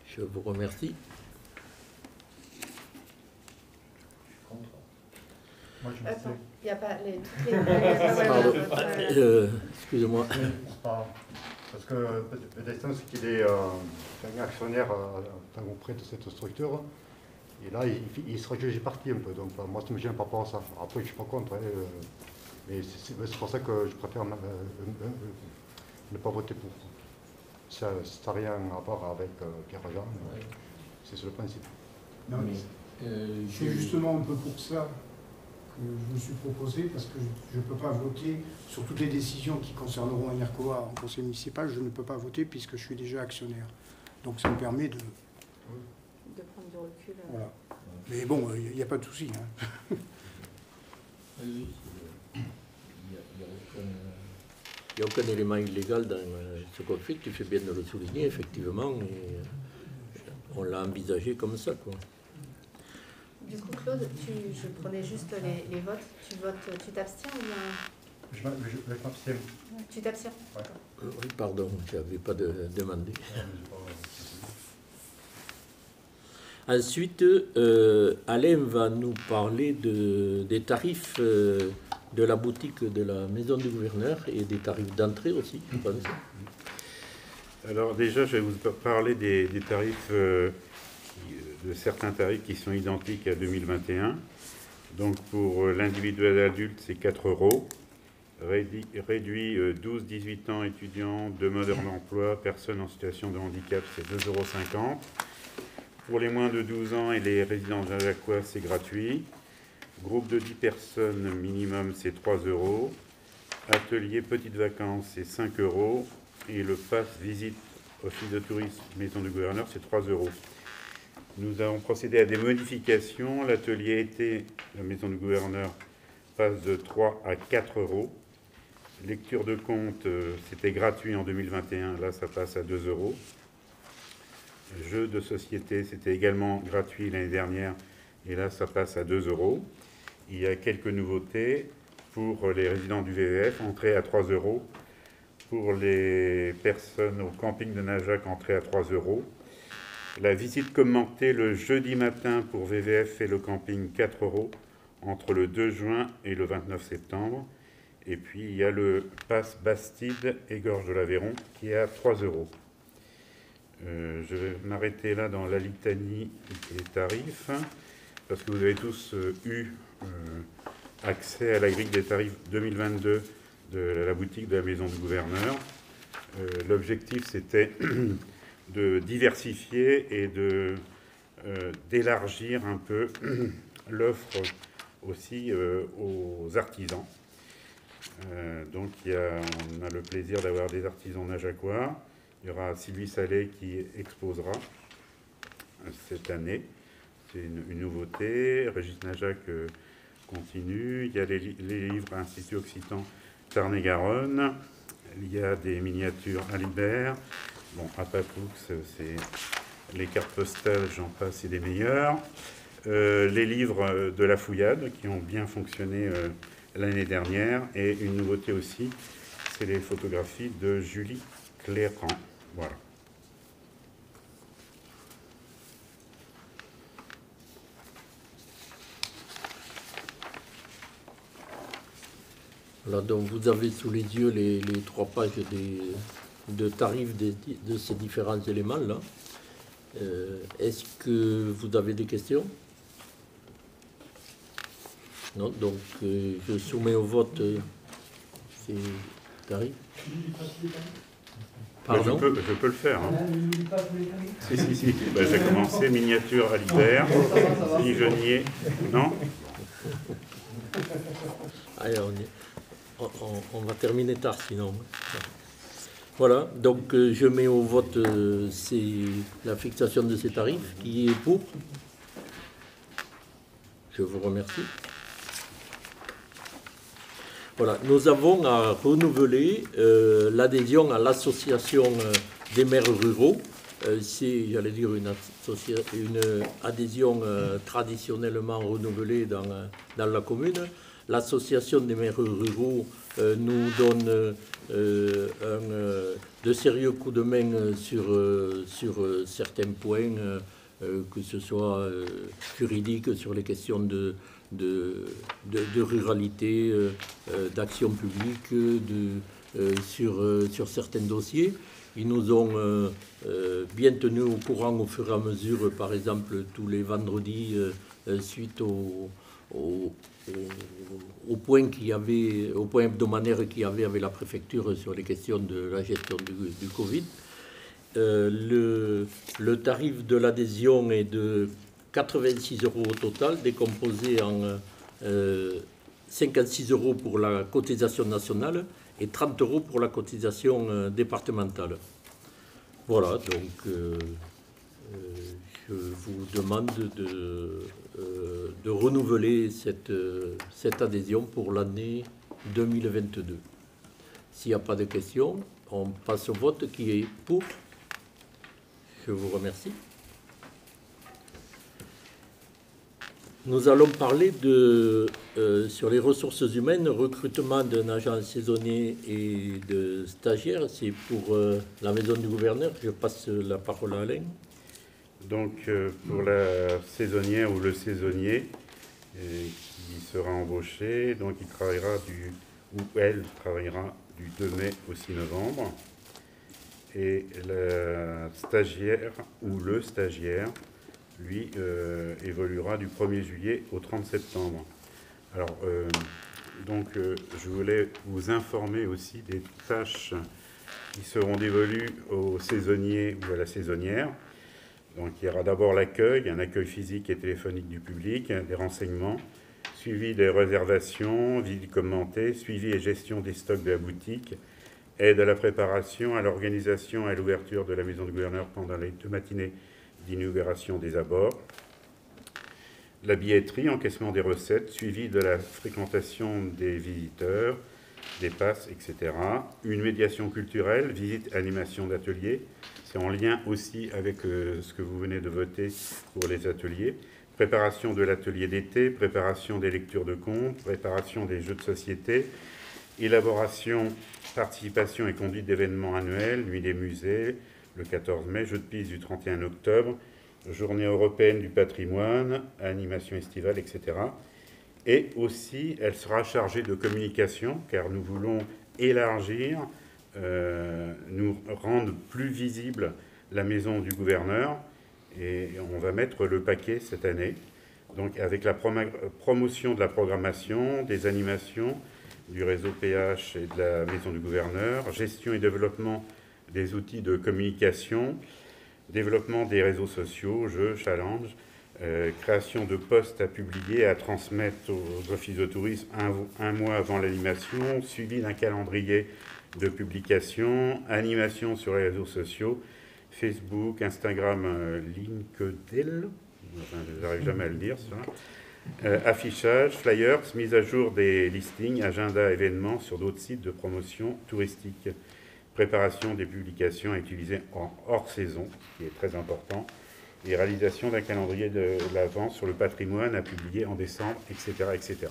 Je vous remercie. Moi, je me Attends, sais. il n'y a pas les... Pardon. Excusez-moi. Parce que le destin, c'est qu'il est un actionnaire auprès de cette structure. Et là, il sera jugé parti un peu. Donc, moi, ça me gêne par rapport à ça. Après, je ne suis pas contre. Mais c'est pour ça que je préfère ne pas voter pour. Ça n'a rien à voir avec Pierre-Jean. C'est sur le principe. Non, mais c'est justement un peu pour ça que je me suis proposé, parce que je ne peux pas voter sur toutes les décisions qui concerneront Enercoa en conseil municipal. Je ne peux pas voter puisque je suis déjà actionnaire. Donc ça me permet de prendre du recul. Voilà. Mais bon, il n'y a pas de souci. Hein. Il n'y a aucun élément illégal dans ce conflit. Tu fais bien de le souligner, effectivement. Et on l'a envisagé comme ça, quoi. Du coup, Claude, je prenais juste les votes. Tu t'abstiens ou bien... Je m'abstiens. Tu t'abstiens? Ouais. Oui, pardon, je n'avais pas demandé. Ensuite, Alain va nous parler des tarifs de la boutique de la maison du gouverneur et des tarifs d'entrée aussi, je pense. Alors déjà, je vais vous parler des tarifs, de certains tarifs qui sont identiques à 2021. Donc pour l'individuel adulte, c'est 4 €. Réduit 12-18 ans, étudiants, demandeurs d'emploi, personnes en situation de handicap, c'est 2,50 €. Pour les moins de 12 ans et les résidents de Ajacois, c'est gratuit. Groupe de 10 personnes minimum, c'est 3 €. Atelier petites vacances, c'est 5 €. Et le pass visite office de tourisme maison du gouverneur, c'est 3 €. Nous avons procédé à des modifications. L'atelier été, la maison du gouverneur, passe de 3 à 4 €. Lecture de compte, c'était gratuit en 2021, là ça passe à 2 €. Jeux de société, c'était également gratuit l'année dernière, et là ça passe à 2 €. Il y a quelques nouveautés pour les résidents du VVF, entrée à 3 €. Pour les personnes au camping de Najac, entrée à 3 €. La visite commentée le jeudi matin pour VVF et le camping, 4 € entre le 2 juin et le 29 septembre. Et puis il y a le pass Bastide et Gorge de l'Aveyron qui est à 3 €. Je vais m'arrêter là dans la litanie des tarifs, parce que vous avez tous eu accès à la grille des tarifs 2022 de la boutique de la maison du gouverneur. L'objectif, c'était de diversifier et d'élargir un peu l'offre aussi aux artisans. Donc on a le plaisir d'avoir des artisans najacois. Il y aura Sylvie Salé qui exposera cette année. C'est une nouveauté. Régis Najac continue. Il y a les livres Institut Occitan Tarn-et-Garonne. Il y a des miniatures Alibert. Bon, à Papoux, c'est les cartes postales, j'en passe, c'est des meilleurs. Les livres de la Fouillade qui ont bien fonctionné l'année dernière. Et une nouveauté aussi, c'est les photographies de Julie Cléran. Voilà. Voilà, donc vous avez sous les yeux les 3 pages de tarifs de ces différents éléments-là. Est-ce que vous avez des questions? Non, donc je soumets au vote ces tarifs. Pardon? Je peux le faire. Hein. Si. Ben, j'ai commencé miniature Alibert, pigeonnier. Non? Allez, on va terminer tard sinon. Voilà, donc je mets au vote la fixation de ces tarifs. Qui est pour? Je vous remercie. Voilà, nous avons à renouveler l'adhésion à l'association des maires ruraux. C'est, j'allais dire, une adhésion traditionnellement renouvelée dans la commune. L'association des maires ruraux nous donne de sérieux coups de main sur certains points, que ce soit juridique, sur les questions de ruralité, d'action publique, sur certains dossiers. Ils nous ont bien tenus au courant au fur et à mesure, par exemple tous les vendredis, suite au point hebdomadaire qu'il y avait avec la préfecture sur les questions de la gestion du Covid. Le tarif de l'adhésion est de 86 € au total, décomposé en 56 € pour la cotisation nationale et 30 € pour la cotisation départementale. Voilà, donc je vous demande de renouveler cette adhésion pour l'année 2022. S'il n'y a pas de questions, on passe au vote. Qui est pour? Je vous remercie. Nous allons parler sur les ressources humaines, recrutement d'un agent saisonnier et de stagiaires. C'est pour la maison du gouverneur. Je passe la parole à Alain. Donc, pour la saisonnière ou le saisonnier qui sera embauché, donc il travaillera ou elle travaillera du 2 mai au 6 novembre. Et la stagiaire ou le stagiaire, lui, évoluera du 1er juillet au 30 septembre. Alors, je voulais vous informer aussi des tâches qui seront dévolues aux saisonniers ou à la saisonnière. Donc, il y aura d'abord l'accueil, un accueil physique et téléphonique du public, des renseignements, suivi des réservations, visite commentée, suivi et gestion des stocks de la boutique, aide à la préparation, à l'organisation et à l'ouverture de la maison du gouverneur pendant les 2 matinées d'inauguration des abords, la billetterie, encaissement des recettes, suivi de la fréquentation des visiteurs, des passes, etc. Une médiation culturelle, visite, animation d'ateliers. C'est en lien aussi avec ce que vous venez de voter pour les ateliers. Préparation de l'atelier d'été, préparation des lectures de comptes, préparation des jeux de société, élaboration, participation et conduite d'événements annuels, nuit des musées, le 14 mai, jeux de piste du 31 octobre, journée européenne du patrimoine, animation estivale, etc. Et aussi, elle sera chargée de communication, car nous voulons élargir, nous rendre plus visible la maison du gouverneur, et on va mettre le paquet cette année, donc avec la promotion de la programmation, des animations, du réseau PH et de la maison du gouverneur, gestion et développement des outils de communication, développement des réseaux sociaux, jeux, challenges, création de postes à publier et à transmettre aux offices de tourisme un mois avant l'animation, suivi d'un calendrier de publication, animation sur les réseaux sociaux, Facebook, Instagram, LinkedIn, je n'arrive jamais à le dire, ça. Affichage, flyers, mise à jour des listings, agenda, événements sur d'autres sites de promotion touristique. Préparation des publications à utiliser en hors saison, ce qui est très important, et réalisation d'un calendrier de l'Avent sur le patrimoine à publier en décembre, etc., etc.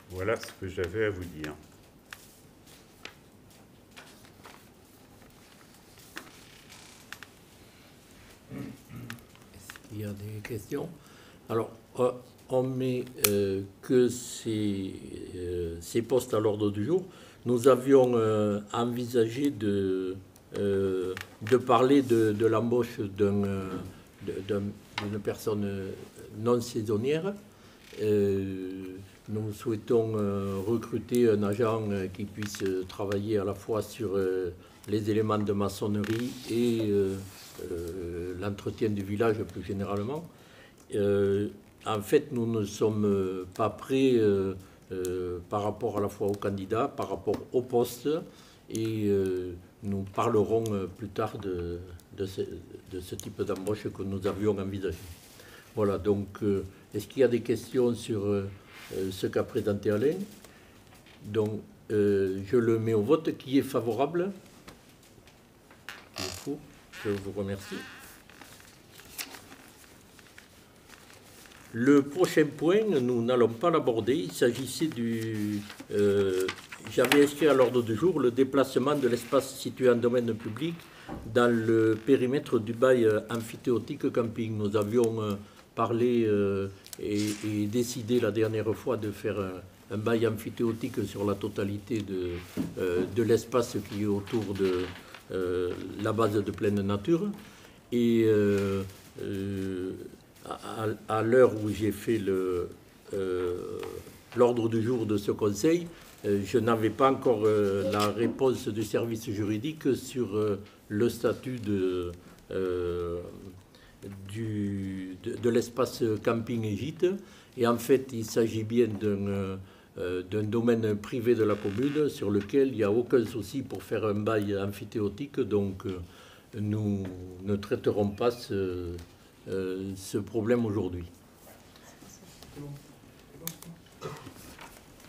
Voilà ce que j'avais à vous dire. Est-ce qu'il y a des questions? Alors, on met que ces postes à l'ordre du jour. Nous avions envisagé de parler de l'embauche d'une personne non saisonnière. Nous souhaitons recruter un agent qui puisse travailler à la fois sur les éléments de maçonnerie et l'entretien du village plus généralement. En fait, nous ne sommes pas prêts par rapport à la fois aux candidats, par rapport au poste, et nous parlerons plus tard de ce type d'embauche que nous avions envisagé. Voilà, donc, est-ce qu'il y a des questions sur ce qu'a présenté Alain? Donc, je le mets au vote. Qui est favorable? Je vous remercie. Le prochain point, nous n'allons pas l'aborder. Il s'agissait j'avais inscrit à l'ordre du jour le déplacement de l'espace situé en domaine public dans le périmètre du bail amphithéotique camping. Nous avions parlé et décidé la dernière fois de faire un bail amphithéotique sur la totalité de l'espace qui est autour de la base de pleine nature. Et à l'heure où j'ai fait l'ordre du jour de ce conseil, je n'avais pas encore la réponse du service juridique sur le statut de l'espace camping et gîte. Et en fait, il s'agit bien d'un domaine privé de la commune sur lequel il n'y a aucun souci pour faire un bail amphithéotique. Donc, nous ne traiterons pas ce problème aujourd'hui.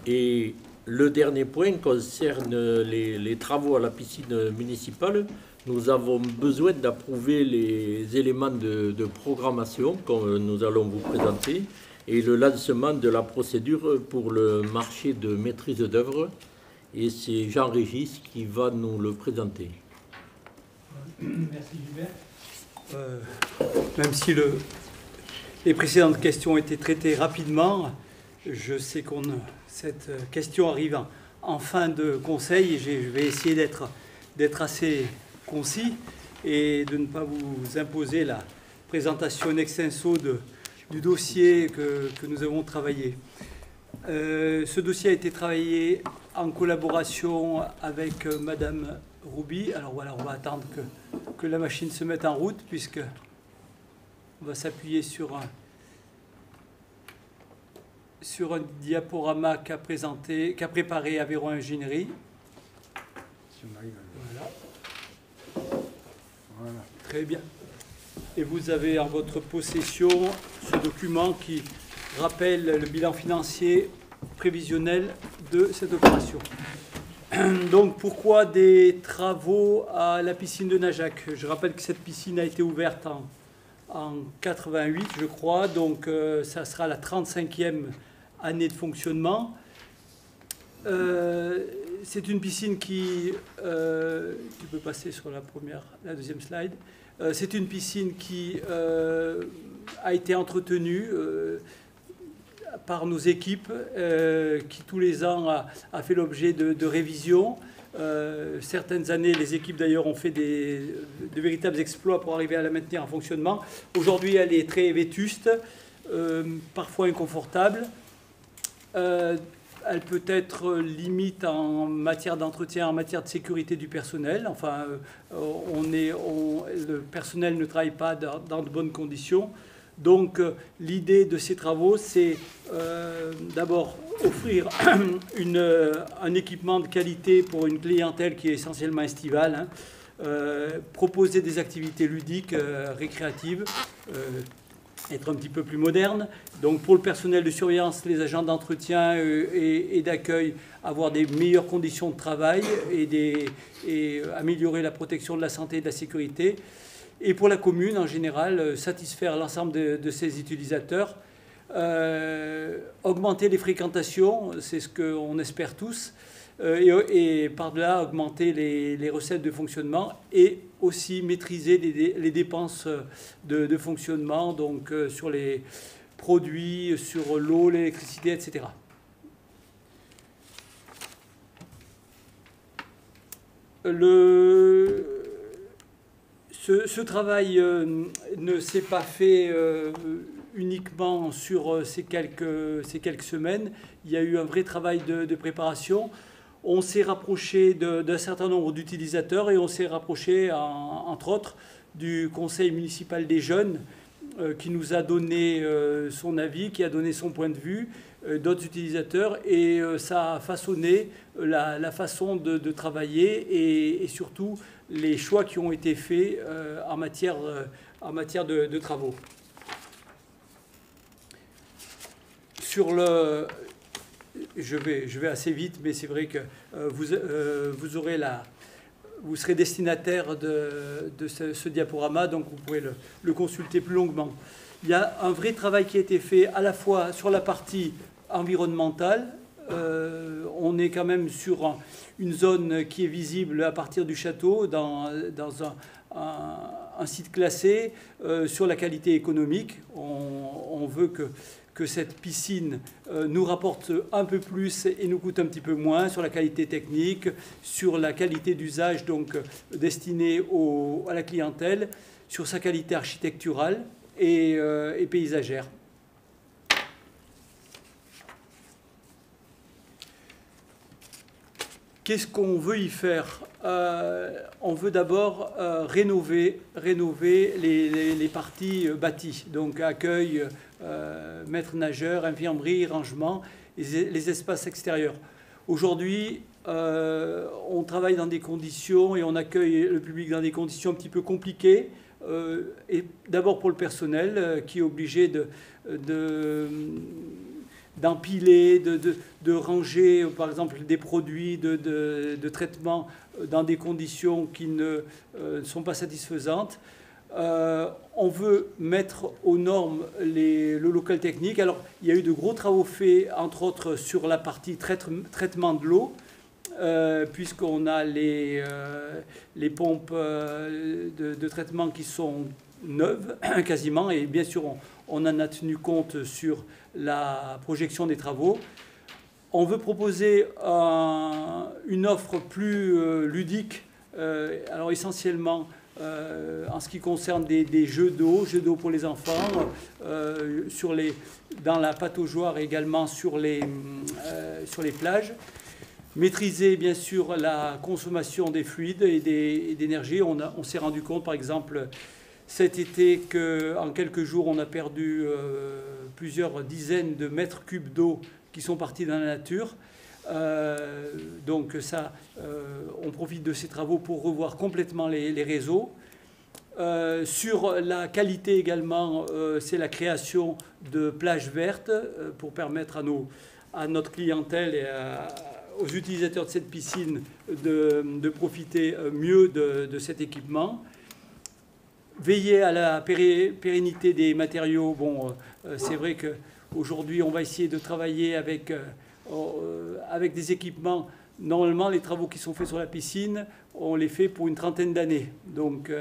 Et le dernier point concerne les travaux à la piscine municipale. nous avons besoin d'approuver les éléments de programmation que nous allons vous présenter et le lancement de la procédure pour le marché de maîtrise d'œuvre. Et c'est Jean-Régis qui va nous le présenter. Merci Gilbert. Même si les précédentes questions ont été traitées rapidement, je sais que cette question arrive en fin de conseil et je vais essayer d'être assez concis et de ne pas vous imposer la présentation in extenso du dossier que nous avons travaillé. Ce dossier a été travaillé en collaboration avec Madame Rouby. Alors voilà, on va attendre que la machine se mette en route puisque on va s'appuyer sur un diaporama qu'a préparé Aveyron Ingénierie. Si on arrive à... Voilà. Très bien. Et vous avez en votre possession ce document qui rappelle le bilan financier prévisionnel de cette opération. Donc pourquoi des travaux à la piscine de Najac? Je rappelle que cette piscine a été ouverte en 88, je crois, donc ça sera la 35e année de fonctionnement. C'est une piscine qui... tu peux passer sur la deuxième slide. C'est une piscine qui a été entretenue par nos équipes, qui tous les ans a fait l'objet de révisions. Certaines années, les équipes d'ailleurs ont fait de véritables exploits pour arriver à la maintenir en fonctionnement. Aujourd'hui, elle est très vétuste, parfois inconfortable. Elle peut être limite en matière d'entretien, en matière de sécurité du personnel. Enfin, le personnel ne travaille pas dans de bonnes conditions. Donc, l'idée de ces travaux, c'est d'abord offrir un équipement de qualité pour une clientèle qui est essentiellement estivale, proposer des activités ludiques, récréatives, être un petit peu plus moderne. Donc pour le personnel de surveillance, les agents d'entretien et d'accueil, avoir des meilleures conditions de travail et améliorer la protection de la santé et de la sécurité. Et pour la commune, en général, satisfaire l'ensemble de ses utilisateurs. Augmenter les fréquentations, c'est ce qu'on espère tous. Et par-delà, augmenter les recettes de fonctionnement et aussi maîtriser les dépenses de fonctionnement, donc sur les produits, sur l'eau, l'électricité, etc. Ce travail ne s'est pas fait uniquement sur ces quelques semaines. Il y a eu un vrai travail de préparation. On s'est rapproché d'un certain nombre d'utilisateurs et on s'est rapproché, entre autres, du conseil municipal des jeunes qui nous a donné son avis, qui a donné son point de vue, d'autres utilisateurs, et ça a façonné la façon de travailler et surtout les choix qui ont été faits en matière de travaux. Je vais assez vite, mais c'est vrai que vous serez destinataire de ce diaporama, donc vous pourrez le consulter plus longuement. Il y a un vrai travail qui a été fait à la fois sur la partie environnementale. On est quand même sur une zone qui est visible à partir du château, dans un site classé, sur la qualité économique. On veut que cette piscine nous rapporte un peu plus et nous coûte un petit peu moins, sur la qualité technique, sur la qualité d'usage donc destinée à la clientèle, sur sa qualité architecturale et paysagère. Qu'est-ce qu'on veut y faire? On veut d'abord rénover les parties bâties, donc accueil, maître nageur, infirmerie, rangement, les espaces extérieurs. Aujourd'hui, on travaille dans des conditions et on accueille le public dans des conditions un petit peu compliquées. Et d'abord pour le personnel qui est obligé d'empiler, de ranger, par exemple, des produits de traitement dans des conditions qui ne sont pas satisfaisantes. On veut mettre aux normes le local technique. Alors, il y a eu de gros travaux faits, entre autres, sur la partie traitement de l'eau, puisqu'on a les pompes de traitement qui sont neuves, quasiment, et bien sûr, on en a tenu compte sur la projection des travaux. On veut proposer une offre plus ludique, alors essentiellement en ce qui concerne des jeux d'eau pour les enfants, dans la pataugeoire et également sur les plages. Maîtriser bien sûr la consommation des fluides et d'énergie. On s'est rendu compte par exemple cet été qu'en quelques jours on a perdu plusieurs dizaines de mètres cubes d'eau qui sont partis dans la nature. Donc ça, on profite de ces travaux pour revoir complètement les réseaux. Sur la qualité également, c'est la création de plages vertes pour permettre à notre clientèle et aux utilisateurs de cette piscine de profiter mieux de cet équipement. Veiller à la pérennité des matériaux. Bon, c'est vrai qu'aujourd'hui, on va essayer de travailler avec des équipements. Normalement, les travaux qui sont faits sur la piscine, on les fait pour une trentaine d'années. Donc,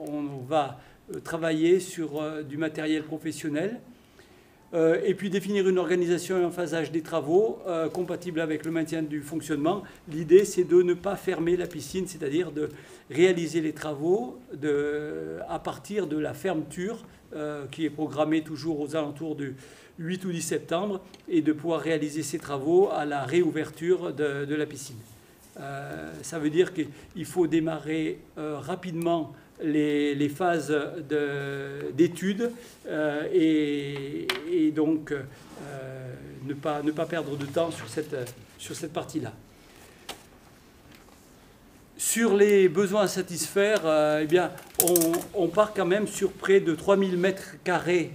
on va travailler sur du matériel professionnel. Et puis définir une organisation et un phasage des travaux compatible avec le maintien du fonctionnement. L'idée, c'est de ne pas fermer la piscine, c'est-à-dire de réaliser les travaux à partir de la fermeture qui est programmée toujours aux alentours du 8 ou 10 septembre et de pouvoir réaliser ces travaux à la réouverture de la piscine. Ça veut dire qu'il faut démarrer rapidement les phases d'études et donc ne pas perdre de temps sur cette partie-là. Sur les besoins à satisfaire, eh bien, on part quand même sur près de 3000 mètres carrés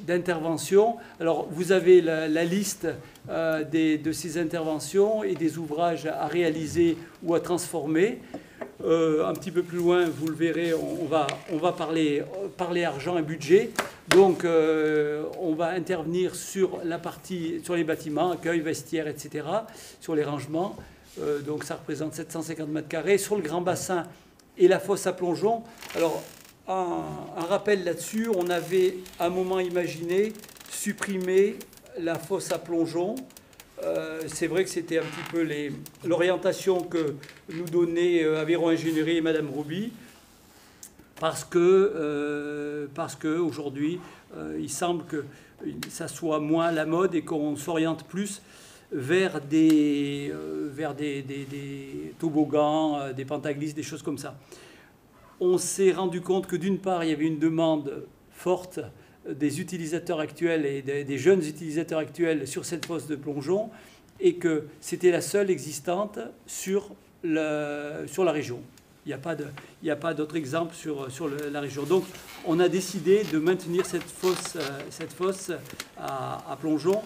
d'interventions. Alors, vous avez la liste de ces interventions et des ouvrages à réaliser ou à transformer. Un petit peu plus loin, vous le verrez, on va parler argent et budget. Donc, on va intervenir sur les bâtiments, accueil, vestiaires, etc., sur les rangements. Donc, ça représente 750 mètres carrés. Sur le grand bassin et la fosse à plongeon. Alors, un rappel là-dessus, on avait à un moment imaginé supprimer la fosse à plongeon. C'est vrai que c'était un petit peu l'orientation que nous donnait Aveyron Ingénierie et Madame Rouby, parce que aujourd'hui, il semble que ça soit moins la mode et qu'on s'oriente plus vers des toboggans, des pentaglisses, des choses comme ça. On s'est rendu compte que d'une part, il y avait une demande forte des utilisateurs actuels et des jeunes utilisateurs actuels sur cette fosse de plongeon et que c'était la seule existante sur la région. Il n'y a pas d'autre exemple sur la région. Donc, on a décidé de maintenir cette fosse à plongeon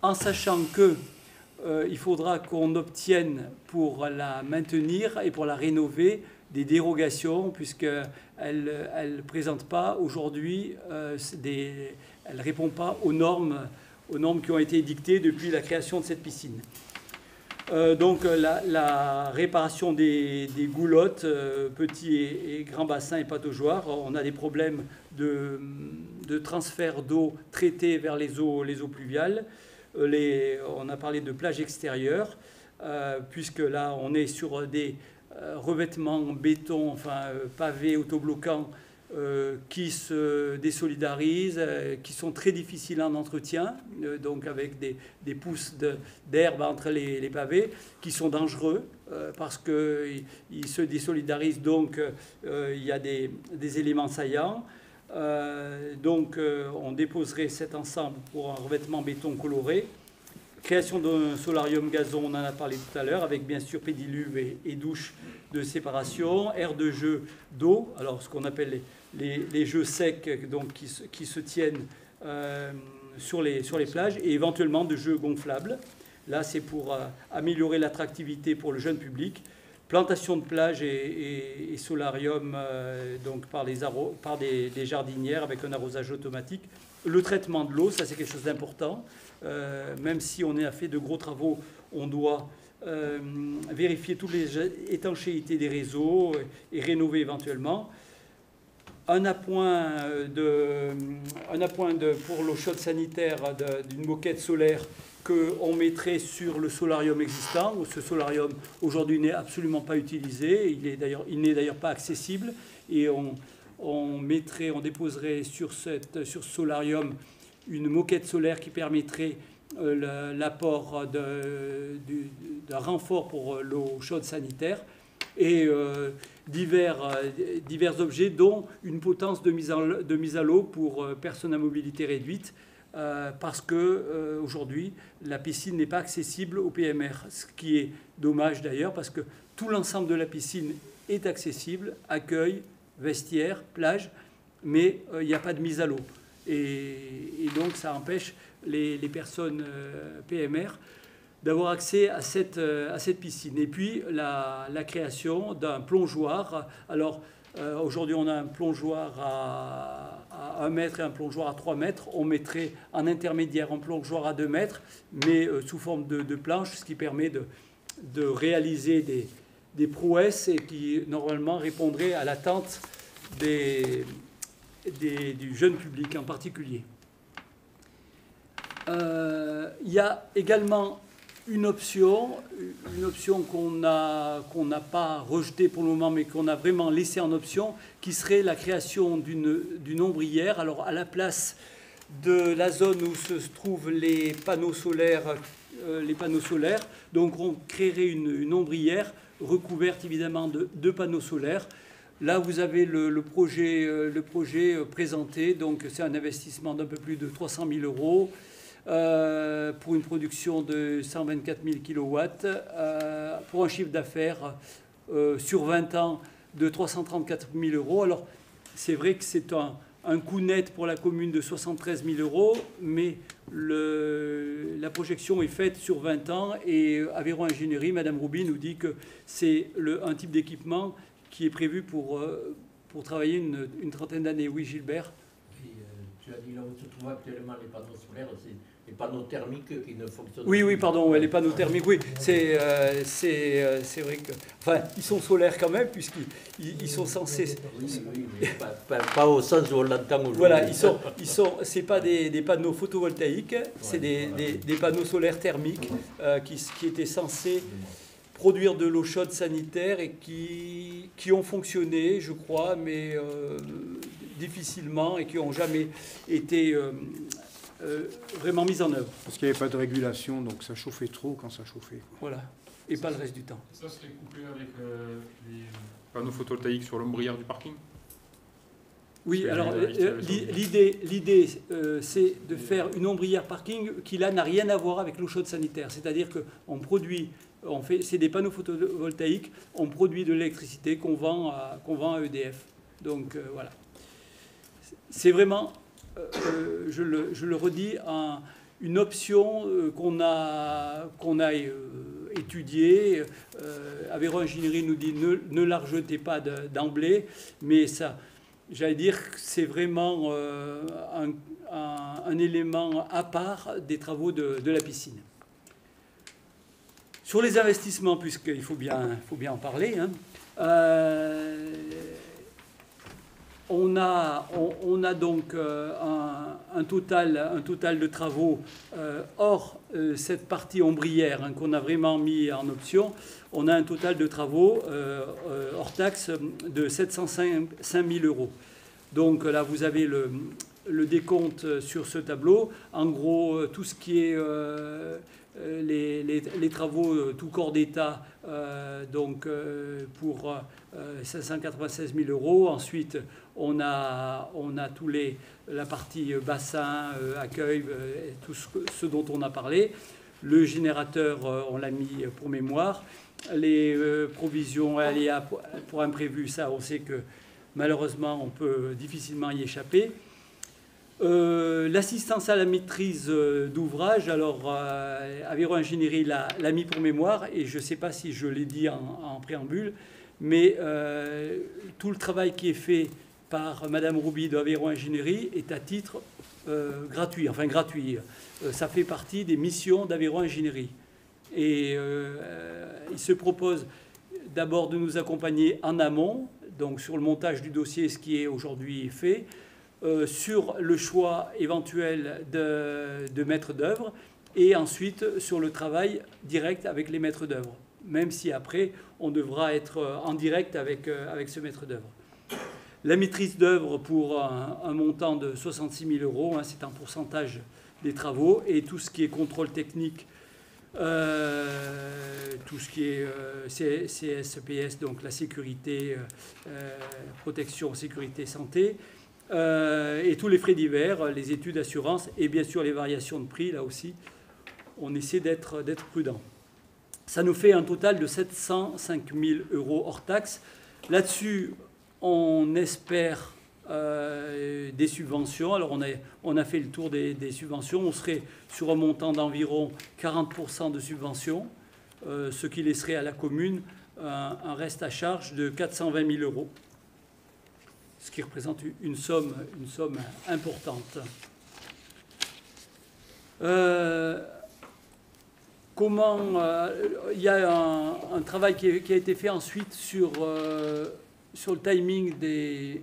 en sachant qu'il faudra qu'on obtienne pour la maintenir et pour la rénover des dérogations, puisqu'elle ne présente pas aujourd'hui, elle ne répond pas aux normes qui ont été édictées depuis la création de cette piscine. Donc la réparation des goulottes, petits et grands bassins et pataugeoires, on a des problèmes de transfert d'eau traitée vers les eaux pluviales. On a parlé de plages extérieures, puisque là on est sur des revêtements en béton, pavés autobloquants qui se désolidarisent, qui sont très difficiles en entretien, donc avec des pousses d'herbe entre les pavés, qui sont dangereux parce qu'ils se désolidarisent, donc il y a des éléments saillants. Donc on déposerait cet ensemble pour un revêtement béton coloré. Création d'un solarium gazon, on en a parlé tout à l'heure, avec bien sûr pédiluve et douche de séparation, aire de jeu d'eau, alors ce qu'on appelle les jeux secs, donc qui se tiennent sur les plages et éventuellement de jeux gonflables. Là, c'est pour améliorer l'attractivité pour le jeune public. Plantation de plage et solarium donc par des jardinières avec un arrosage automatique. Le traitement de l'eau, ça c'est quelque chose d'important. Même si on a fait de gros travaux, on doit vérifier toutes les étanchéités des réseaux et rénover éventuellement. Un appoint pour l'eau chaude sanitaire d'une moquette solaire qu'on mettrait sur le solarium existant. Ce solarium aujourd'hui n'est absolument pas utilisé, il n'est d'ailleurs pas accessible, et on déposerait sur ce solarium une moquette solaire qui permettrait l'apport d'un renfort pour l'eau chaude sanitaire et divers objets, dont une potence de mise à l'eau pour personnes à mobilité réduite, parce que aujourd'hui la piscine n'est pas accessible au PMR, ce qui est dommage d'ailleurs, parce que tout l'ensemble de la piscine est accessible, accueil, vestiaire, plage, mais il n'y a pas de mise à l'eau. Et donc ça empêche les personnes PMR d'avoir accès à cette piscine. Et puis la création d'un plongeoir. Alors aujourd'hui on a un plongeoir à 1 mètre et un plongeoir à 3 mètres. On mettrait en intermédiaire un plongeoir à 2 mètres, mais sous forme de planche, ce qui permet de réaliser des prouesses et qui normalement répondrait à l'attente du jeune public en particulier. Il y a également une option qu'on n'a pas rejetée pour le moment, mais qu'on a vraiment laissée en option, qui serait la création d'une ombrière. Alors à la place de la zone où se trouvent les panneaux solaires, donc on créerait une ombrière recouverte évidemment de panneaux solaires. Là, vous avez le projet présenté, donc c'est un investissement d'un peu plus de 300 000 euros pour une production de 124 000 kW, pour un chiffre d'affaires sur 20 ans de 334 000 euros. Alors, c'est vrai que c'est un coût net pour la commune de 73 000 euros, mais la projection est faite sur 20 ans et Aveyron Ingénierie, Madame Rouby, nous dit que c'est un type d'équipement qui est prévu pour travailler une trentaine d'années. Oui, Gilbert? Oui, tu as dit là où se trouvent actuellement les panneaux solaires, c'est les panneaux thermiques qui ne fonctionnent pas. Oui, pardon, les panneaux thermiques, oui. C'est vrai que... Enfin, ils sont solaires quand même, puisqu'ils sont censés... Oui, mais pas au sens où on l'entend aujourd'hui. Voilà, c'est pas des panneaux photovoltaïques, c'est des panneaux solaires thermiques qui étaient censés produire de l'eau chaude sanitaire et qui ont fonctionné, je crois, mais difficilement, et qui n'ont jamais été vraiment mises en œuvre. Parce qu'il n'y avait pas de régulation, donc ça chauffait trop quand ça chauffait. Voilà, et pas le reste du temps. Ça serait couplé avec les panneaux photovoltaïques sur l'ombrière du parking? Oui, alors l'idée c'est de faire une ombrière parking qui là n'a rien à voir avec l'eau chaude sanitaire. C'est-à-dire qu'on c'est des panneaux photovoltaïques, on produit de l'électricité qu'on vend à EDF. Donc voilà. C'est vraiment, je le redis, une option qu'on a étudiée. Aveyron Ingénierie nous dit ne la rejetez pas d'emblée, mais ça... J'allais dire que c'est vraiment un élément à part des travaux de la piscine. Sur les investissements, puisqu'il faut bien en parler, hein, on a donc un total de travaux hors cette partie ombrière hein, qu'on a vraiment mis en option. On a un total de travaux hors taxe de 705 000 euros. Donc là, vous avez le décompte sur ce tableau. En gros, tout ce qui est les travaux tout corps d'État, donc pour 596 000 euros. Ensuite, on a la partie bassin, accueil, tout ce dont on a parlé. Le générateur, on l'a mis pour mémoire. Les provisions aléas pour imprévus, ça, on sait que malheureusement, on peut difficilement y échapper. L'assistance à la maîtrise d'ouvrage, alors Aveyron Ingénierie l'a mis pour mémoire, et je ne sais pas si je l'ai dit en préambule, mais tout le travail qui est fait par Madame Rouby de Aveyron Ingénierie est à titre gratuit, enfin gratuit. Ça fait partie des missions d'Aveyron Ingénierie. Et il se propose d'abord de nous accompagner en amont, donc sur le montage du dossier, ce qui est aujourd'hui fait, sur le choix éventuel de maître d'œuvre, et ensuite sur le travail direct avec les maîtres d'œuvre, même si après on devra être en direct avec ce maître d'œuvre. La maîtrise d'œuvre pour un montant de 66 000 euros, hein, c'est un pourcentage des travaux, et tout ce qui est contrôle technique, tout ce qui est CSPS, donc la sécurité, protection, sécurité, santé, et tous les frais divers, les études d'assurance et bien sûr les variations de prix, là aussi, on essaie d'être prudent. Ça nous fait un total de 705 000 euros hors taxes. Là-dessus, on espère des subventions. Alors on a fait le tour des subventions. On serait sur un montant d'environ 40% de subventions, ce qui laisserait à la commune un reste à charge de 420 000 euros, ce qui représente une somme importante. Il y a un travail qui a été fait ensuite sur le timing de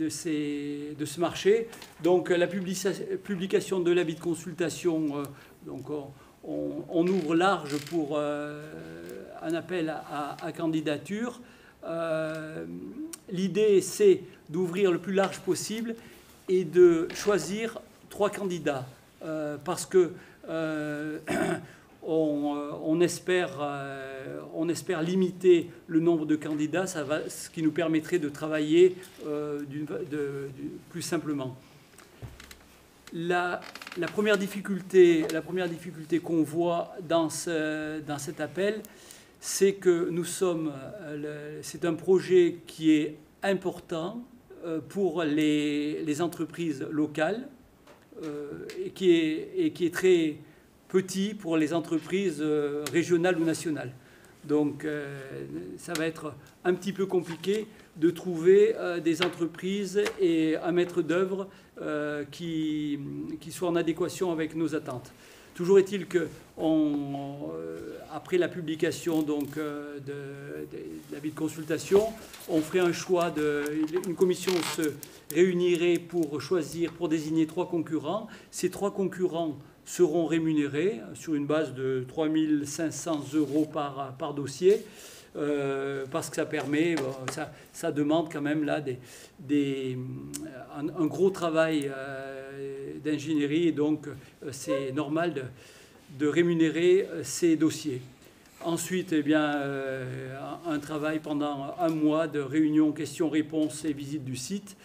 ce marché. Donc la publication de l'avis de consultation, donc on ouvre large pour un appel à candidature. L'idée, c'est d'ouvrir le plus large possible et de choisir 3 candidats, parce que on espère limiter le nombre de candidats, ce qui nous permettrait de travailler plus simplement. La première difficulté qu'on voit dans cet appel, c'est que c'est un projet qui est important pour les entreprises locales et qui est très petit pour les entreprises régionales ou nationales. Donc ça va être un petit peu compliqué de trouver des entreprises et un maître d'œuvre qui soit en adéquation avec nos attentes. Toujours est-il que après la publication donc, de l'avis de consultation, on ferait un choix une commission se réunirait pour désigner 3 concurrents. Ces 3 concurrents seront rémunérés sur une base de 3 500 euros par dossier, parce que ça permet, ça demande quand même là un gros travail d'ingénierie, et donc c'est normal de rémunérer ces dossiers. Ensuite, eh bien, un travail pendant un mois de réunions, questions-réponses et visite du site.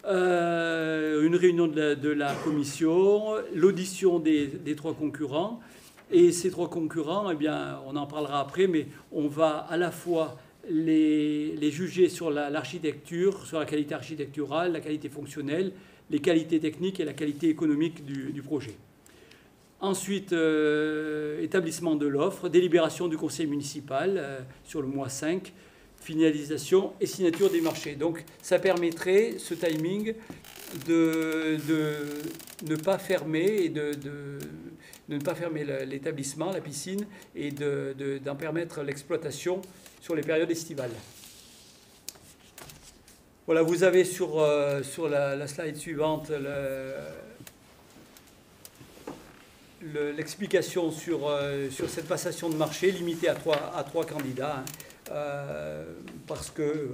Une réunion de la commission, l'audition des 3 concurrents. Et ces 3 concurrents, eh bien, on en parlera après, mais on va à la fois les juger sur l'architecture, sur la qualité architecturale, la qualité fonctionnelle, les qualités techniques et la qualité économique du projet. Ensuite, établissement de l'offre, délibération du conseil municipal sur le mois 5, finalisation et signature des marchés. Donc ça permettrait, ce timing, de ne pas fermer et de ne pas fermer l'établissement, la piscine, et d'en permettre l'exploitation sur les périodes estivales. Voilà, vous avez sur la slide suivante l'explication sur cette passation de marché limitée à 3 candidats, hein, parce que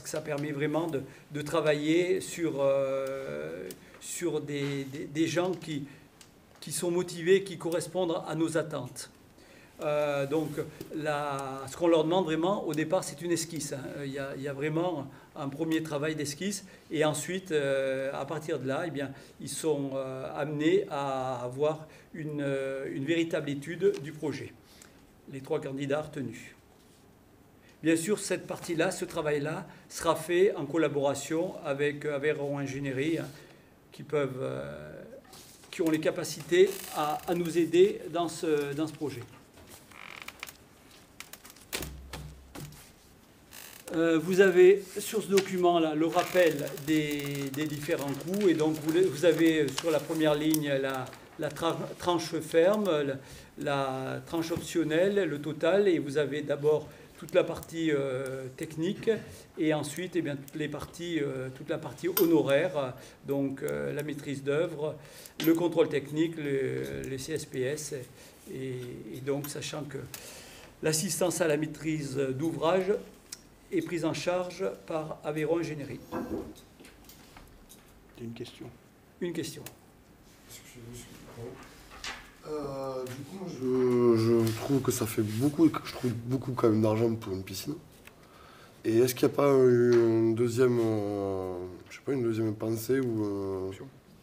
ça permet vraiment de travailler sur des gens qui sont motivés, qui correspondent à nos attentes. Donc, ce qu'on leur demande vraiment, au départ, c'est une esquisse. Hein. Il y a vraiment un premier travail d'esquisse. Et ensuite, à partir de là, eh bien, ils sont amenés à avoir une véritable étude du projet. Les 3 candidats retenus. Bien sûr, cette partie-là, ce travail-là, sera fait en collaboration avec Aveyron Ingénierie, hein, qui ont les capacités à nous aider dans ce projet. Vous avez sur ce document-là le rappel des différents coûts, et donc vous avez sur la première ligne la tranche ferme, la tranche optionnelle, le total, et vous avez d'abord toute la partie technique, et ensuite eh bien, toute la partie honoraire, donc la maîtrise d'œuvre, le contrôle technique, les CSPS, et donc sachant que l'assistance à la maîtrise d'ouvrage est prise en charge par Aveyron Ingénierie. Une question. Une question. Du coup, je trouve que ça fait beaucoup, quand même d'argent pour une piscine. Et est-ce qu'il n'y a pas une deuxième pensée ou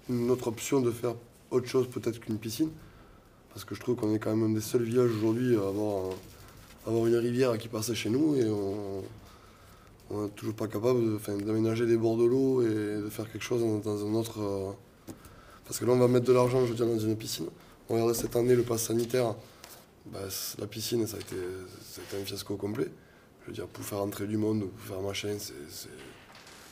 une autre option de faire autre chose peut-être qu'une piscine? Parce que je trouve qu'on est quand même un des seuls villages aujourd'hui à avoir une rivière qui passe chez nous, et on n'est toujours pas capable d'aménager des bords de l'eau et de faire quelque chose dans un autre... Parce que là, on va mettre de l'argent, je veux dire, dans une piscine. On regarde cette année le pass sanitaire, la piscine, ça a été un fiasco complet. Je veux dire, pour faire entrer du monde, pour faire machin,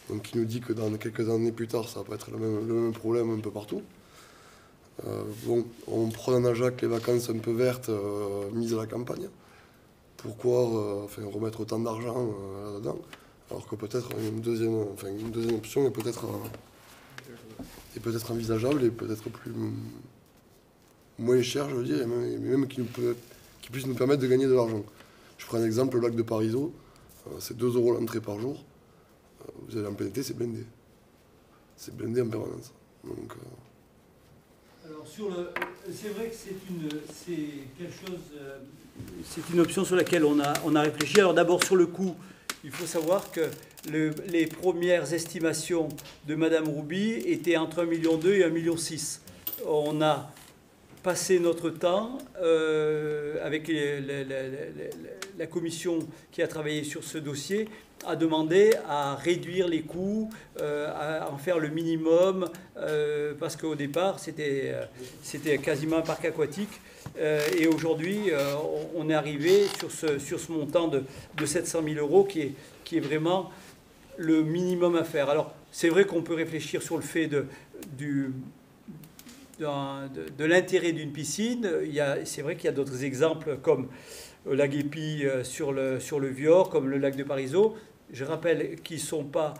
Donc, qui nous dit que dans quelques années plus tard, ça va pas être le même problème un peu partout. Bon, on prend en Ajac les vacances un peu vertes mises à la campagne. Pourquoi remettre autant d'argent là-dedans, alors que peut-être une deuxième option est peut-être envisageable et peut-être moins cher, je veux dire, et même qui puisse nous permettre de gagner de l'argent. Je prends un exemple, le lac de Parisot, c'est 2 € l'entrée par jour. Vous allez en plein été, c'est blindé. C'est blindé en permanence. Donc, alors c'est vrai que c'est une option sur laquelle on a réfléchi. Alors d'abord sur le coût, il faut savoir que les premières estimations de Madame Rouby étaient entre 1,2 million et 1,6 million. On a passé notre temps avec la commission qui a travaillé sur ce dossier à demander à réduire les coûts, à en faire le minimum, parce qu'au départ c'était quasiment un parc aquatique, et aujourd'hui on est arrivé sur ce montant de 700 000 € qui est vraiment le minimum à faire. Alors c'est vrai qu'on peut réfléchir sur le fait de l'intérêt d'une piscine. C'est vrai qu'il y a d'autres exemples comme la Guépie sur le Vior, comme le lac de Parisot. Je rappelle qu'ils ne sont pas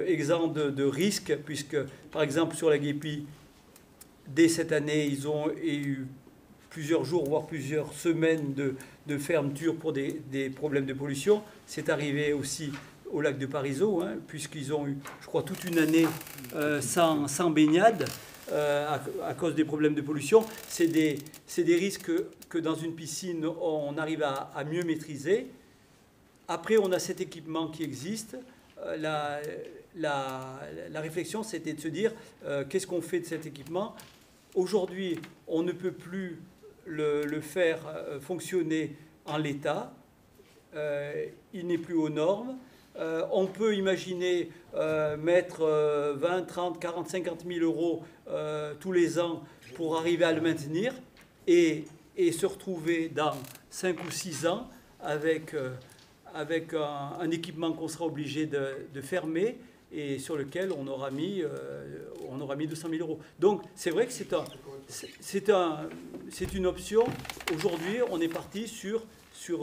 exempts de risques, puisque par exemple sur la Guépie, dès cette année, ils ont eu plusieurs jours, voire plusieurs semaines de fermeture pour des problèmes de pollution. C'est arrivé aussi au lac de Parisot, hein, puisqu'ils ont eu, je crois, toute une année sans baignade. À cause des problèmes de pollution. C'est des risques que dans une piscine, on arrive à mieux maîtriser. Après, on a cet équipement qui existe. La réflexion, c'était de se dire, qu'est-ce qu'on fait de cet équipement? Aujourd'hui, on ne peut plus le faire fonctionner en l'état. Il n'est plus aux normes. On peut imaginer mettre 20, 30, 40, 50 000 € tous les ans pour arriver à le maintenir et se retrouver dans 5 ou 6 ans avec un équipement qu'on sera obligé de fermer et sur lequel on aura mis 200 000 €. Donc c'est vrai que c'est une option. Aujourd'hui, on est parti sur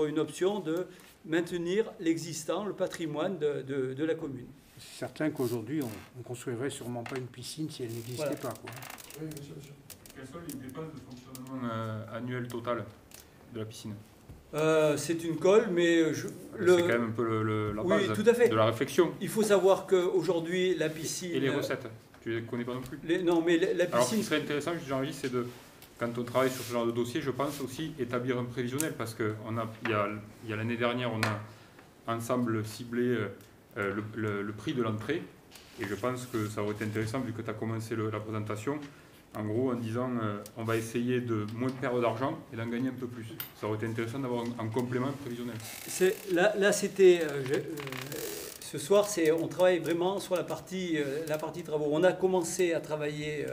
une option de maintenir l'existant, le patrimoine de la commune. C'est certain qu'aujourd'hui, on ne construirait sûrement pas une piscine si elle n'existait pas. Quoi. Oui, monsieur. Quelles sont les dépenses de fonctionnement annuelles totales de la piscine? C'est une colle, mais... C'est quand même un peu la base tout à fait. De la réflexion. Il faut savoir qu'aujourd'hui, la piscine... Et les recettes, tu ne les connais pas non plus? Non, mais la piscine... Alors, ce qui serait intéressant, j'ai envie, c'est de... Quand on travaille sur ce genre de dossier, je pense aussi établir un prévisionnel, parce qu'il y a l'année dernière, on a ensemble ciblé le prix de l'entrée, et je pense que ça aurait été intéressant, vu que tu as commencé la présentation, en gros en disant on va essayer de moins perdre d'argent et d'en gagner un peu plus. Ça aurait été intéressant d'avoir un complément prévisionnel. Là c'était... ce soir, on travaille vraiment sur la partie travaux. On a commencé à travailler,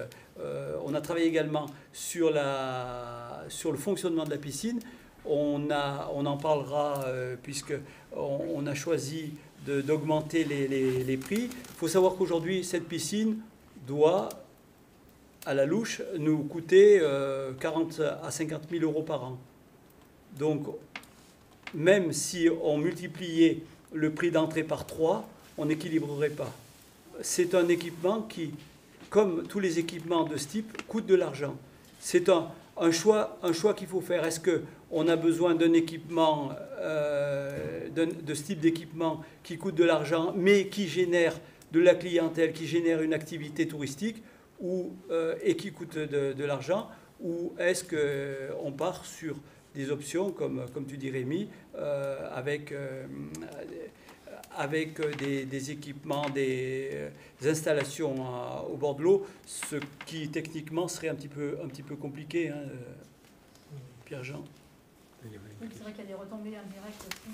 on a travaillé également sur le fonctionnement de la piscine. On en parlera puisqu'on a choisi d'augmenter les prix. Il faut savoir qu'aujourd'hui, cette piscine doit, à la louche, nous coûter 40 à 50 000 euros par an. Donc, même si on multipliait le prix d'entrée par 3, on n'équilibrerait pas. C'est un équipement qui, comme tous les équipements de ce type, coûte de l'argent. C'est un choix qu'il faut faire. Est-ce qu'on a besoin d'un équipement, de ce type d'équipement qui coûte de l'argent, mais qui génère de la clientèle, qui génère une activité touristique et qui coûte de l'argent, ou est-ce qu'on part sur des options, comme tu dis Rémi, avec des équipements, des installations au bord de l'eau, ce qui techniquement serait un petit peu compliqué, hein, Pierre-Jean. Oui, c'est vrai qu'il y a des retombées indirectes aussi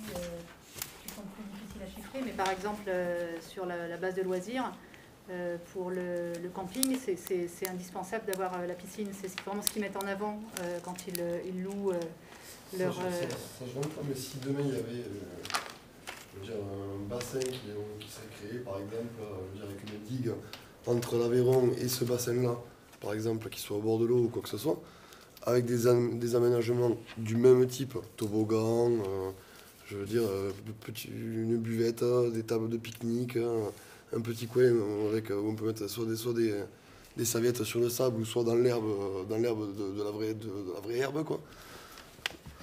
qui sont plus difficiles à chiffrer, mais par exemple sur la base de loisirs, pour le camping, c'est indispensable d'avoir la piscine. C'est vraiment ce qu'ils mettent en avant quand ils louent leur... Ça, je rentre pas, mais si demain il y avait un bassin qui serait créé, par exemple, avec une digue entre l'Aveyron et ce bassin-là, par exemple, qui soit au bord de l'eau ou quoi que ce soit, avec des aménagements du même type, toboggan, je veux dire, une buvette, des tables de pique-nique, un petit coin où on peut mettre soit des serviettes sur le sable ou soit dans l'herbe de la vraie herbe, quoi.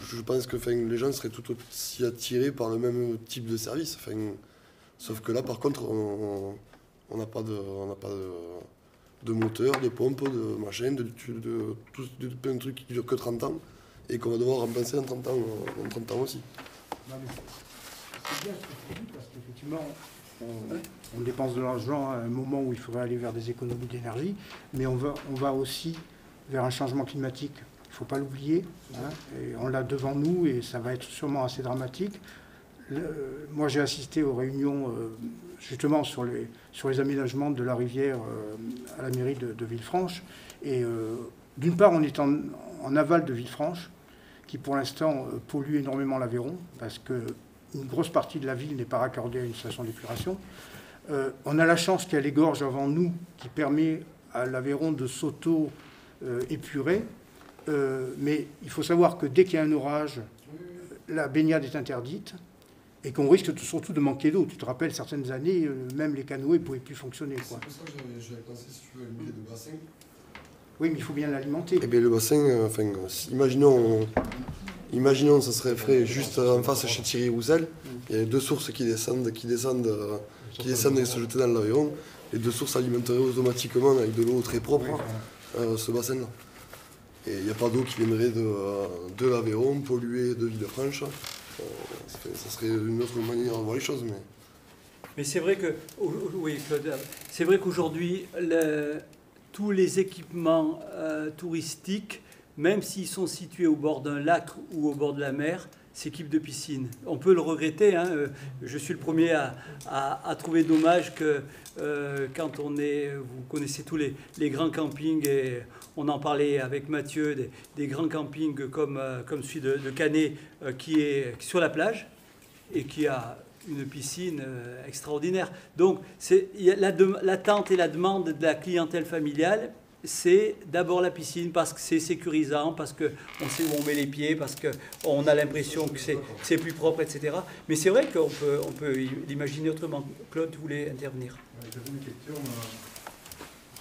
Je pense que les gens seraient tout aussi attirés par le même type de service. Sauf que là, par contre, on n'a pas de moteur, de pompe, de machin, de plein de trucs qui durent que 30 ans et qu'on va devoir remplacer en 30 ans aussi. Non, mais c'est bien ce que tu dis, parce qu'effectivement, on dépense de l'argent à un moment où il faudrait aller vers des économies d'énergie, mais on va aussi vers un changement climatique. Il ne faut pas l'oublier, hein, et on l'a devant nous et ça va être sûrement assez dramatique. Moi, j'ai assisté aux réunions justement sur les aménagements de la rivière à la mairie de Villefranche. Et d'une part, on est en aval de Villefranche, qui pour l'instant pollue énormément l'Aveyron, parce qu'une grosse partie de la ville n'est pas raccordée à une station d'épuration. On a la chance qu'il y a les gorges avant nous, qui permet à l'Aveyron de s'auto-épurer. Mais il faut savoir que dès qu'il y a un orage, la baignade est interdite et qu'on risque surtout de manquer d'eau. Tu te rappelles, certaines années, même les canoës ne pouvaient plus fonctionner. C'est pour ça que j'avais pensé, si tu veux, une idée de bassin. Oui, mais il faut bien l'alimenter. Eh bien, le bassin, imaginons ça serait fait juste en face chez Thierry Roussel. Il y a 2 sources qui descendent et se jeter dans l'Aveyron. Les 2 sources alimenteraient automatiquement avec de l'eau très propre ce bassin-là. Et il n'y a pas d'eau qui viendrait de l'Aveyron, polluée de Villefranche. Ça serait une autre manière de voir les choses. Mais c'est vrai que, oui, Claude, c'est vrai qu'aujourd'hui, tous les équipements touristiques, même s'ils sont situés au bord d'un lac ou au bord de la mer, s'équipent de piscine. On peut le regretter, hein, je suis le premier à trouver dommage que quand vous connaissez tous les grands campings, et on en parlait avec Mathieu, des grands campings comme celui de Canet, qui est sur la plage et qui a une piscine extraordinaire. Donc l'attente et la demande de la clientèle familiale, c'est d'abord la piscine parce que c'est sécurisant, parce qu'on sait où on met les pieds, parce qu'on a l'impression que c'est plus propre, etc. Mais c'est vrai qu'on peut l'imaginer autrement. Claude voulait intervenir. J'avais une question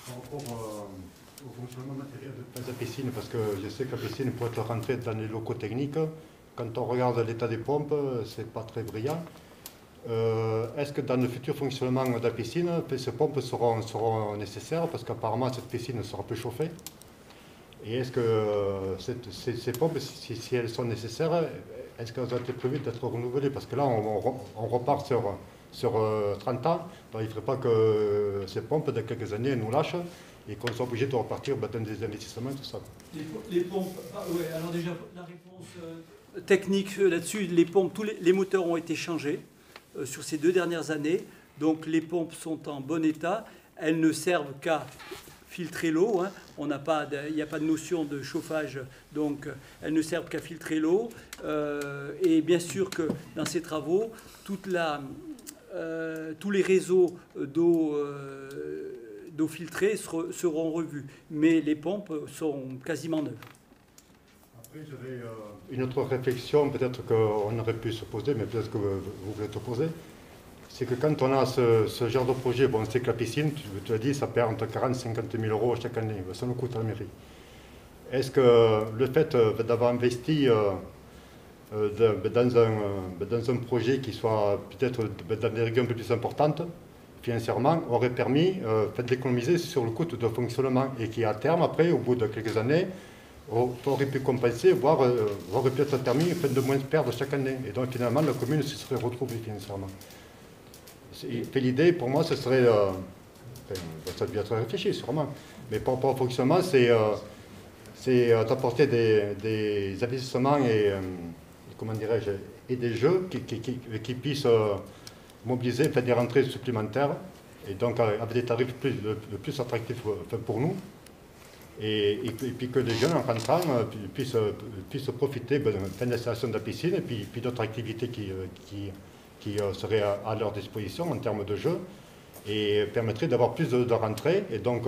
par rapport au fonctionnement matériel de la piscine, parce que je sais que la piscine peut être rentrée dans les locaux techniques. Quand on regarde l'état des pompes, c'est pas très brillant. Est-ce que dans le futur fonctionnement de la piscine, ces pompes seront nécessaires parce qu'apparemment cette piscine sera peu chauffée? Et est-ce que ces pompes, si elles sont nécessaires, est-ce qu'elles ont été prévues d'être renouvelées? Parce que là, on repart sur 30 ans, ben, il ne faudrait pas que ces pompes, dans quelques années, nous lâchent et qu'on soit obligé de repartir dans des investissements et tout ça. Les pompes, ouais, alors déjà, la réponse technique là-dessus, les pompes, tous les moteurs ont été changés sur ces 2 dernières années. Donc les pompes sont en bon état. Elles ne servent qu'à filtrer l'eau. Hein. Il n'y a pas de notion de chauffage, donc elles ne servent qu'à filtrer l'eau. Et bien sûr que dans ces travaux, tous les réseaux d'eau filtrée seront revus. Mais les pompes sont quasiment neuves. Après, j'avais une autre réflexion, peut-être qu'on aurait pu se poser, mais peut-être que vous voulez te poser. C'est que quand on a ce genre de projet, bon, on sait que la piscine, tu l'as dit, ça perd entre 40 et 50 000 euros chaque année, ça nous coûte à la mairie. Est-ce que le fait d'avoir investi dans un projet qui soit peut-être d'envergure un peu plus importante, financièrement, aurait permis d'économiser sur le coût de fonctionnement et qui, à terme, après, au bout de quelques années, aurait pu compenser, voire aurait pu être permis de moins perdre chaque année. Et donc, finalement, la commune se serait retrouvée financièrement. L'idée, pour moi, ce serait, ça devait être réfléchi sûrement, mais par rapport au fonctionnement, c'est d'apporter des investissements et, comment dirais-je, et des jeux qui puissent mobiliser, faire des rentrées supplémentaires, et donc avec des tarifs le plus attractifs pour nous, et puis que les jeunes, en rentrant, puissent profiter de l'installation de la piscine, et puis d'autres activités qui seraient à leur disposition en termes de jeu, et permettrait d'avoir plus de rentrées, et donc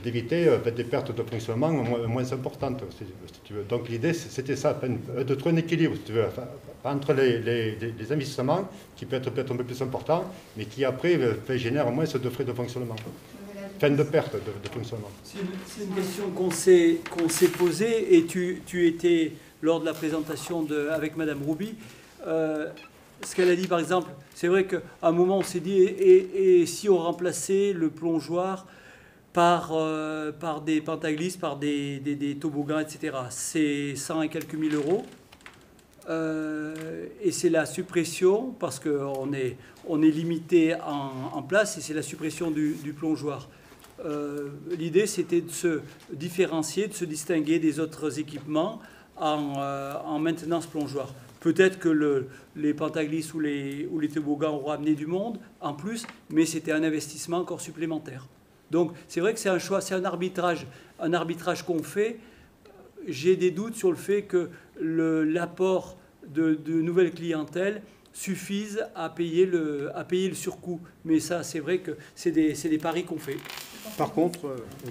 d'éviter des pertes de fonctionnement moins importantes, si tu veux. Donc l'idée, c'était ça, de trouver un équilibre, si tu veux, entre les investissements, qui peut être peut-être un peu plus importants, mais qui après génèrent moins de frais de fonctionnement, de perte de fonctionnement. C'est une question qu'on s'est posée, et tu étais, lors de la présentation avec Madame Rouby, ce qu'elle a dit par exemple, c'est vrai qu'à un moment on s'est dit, et si on remplaçait le plongeoir par des pentaglisses, par des toboggans, etc. C'est 100 et quelques mille euros. Et c'est la suppression, parce qu'on est limité en place, et c'est la suppression du plongeoir. L'idée, c'était de se différencier, de se distinguer des autres équipements en maintenance plongeoir. Peut-être que les pentaglisses ou les toboggans auront amené du monde en plus, mais c'était un investissement encore supplémentaire. Donc c'est vrai que c'est un choix, c'est un arbitrage qu'on fait. J'ai des doutes sur le fait que l'apport de nouvelles clientèles suffise à payer le surcoût. Mais ça, c'est vrai que c'est des paris qu'on fait. Par contre... Les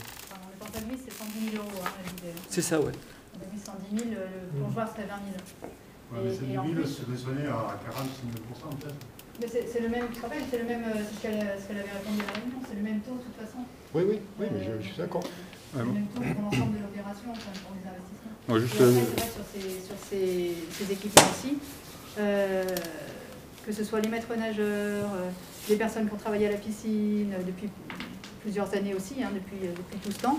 pentaglisses, c'est 110 000 euros. C'est ça, ouais. 110 000, le plongeoir, serait 20 000. Ouais, mais c'est 10 000, c'est raisonné à 40 000 peut-être. Mais c'est le même, tu te rappelles, c'est le même, ce qu'elle avait répondu à la réunion, c'est le même taux de toute façon. Oui, mais je suis d'accord. C'est le même taux pour l'ensemble de l'opération, enfin, pour les investissements. Moi, juste, et après, c'est vrai sur ces équipements-ci, que ce soit les maîtres nageurs, les personnes qui ont travaillé à la piscine depuis plusieurs années aussi, hein, depuis tout ce temps,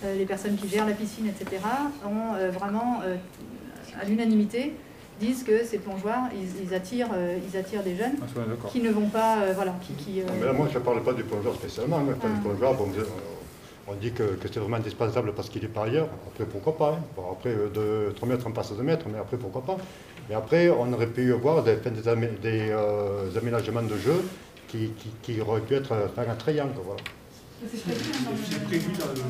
les personnes qui gèrent la piscine, etc., ont vraiment, à l'unanimité, disent que ces plongeoirs, ils attirent des jeunes qui ne vont pas... voilà, Mais là, moi, je ne parle pas du plongeoir spécialement. Hein. Du plongeoir, bon, on dit que c'est vraiment indispensable parce qu'il est par ailleurs. Après, pourquoi pas, hein. Bon, après, de 3 mètres, on passe à 2 mètres, mais après, pourquoi pas. Mais après, on aurait pu avoir des aménagements de jeu qui auraient pu être faire un triangle. Voilà. C'est prévu dans le...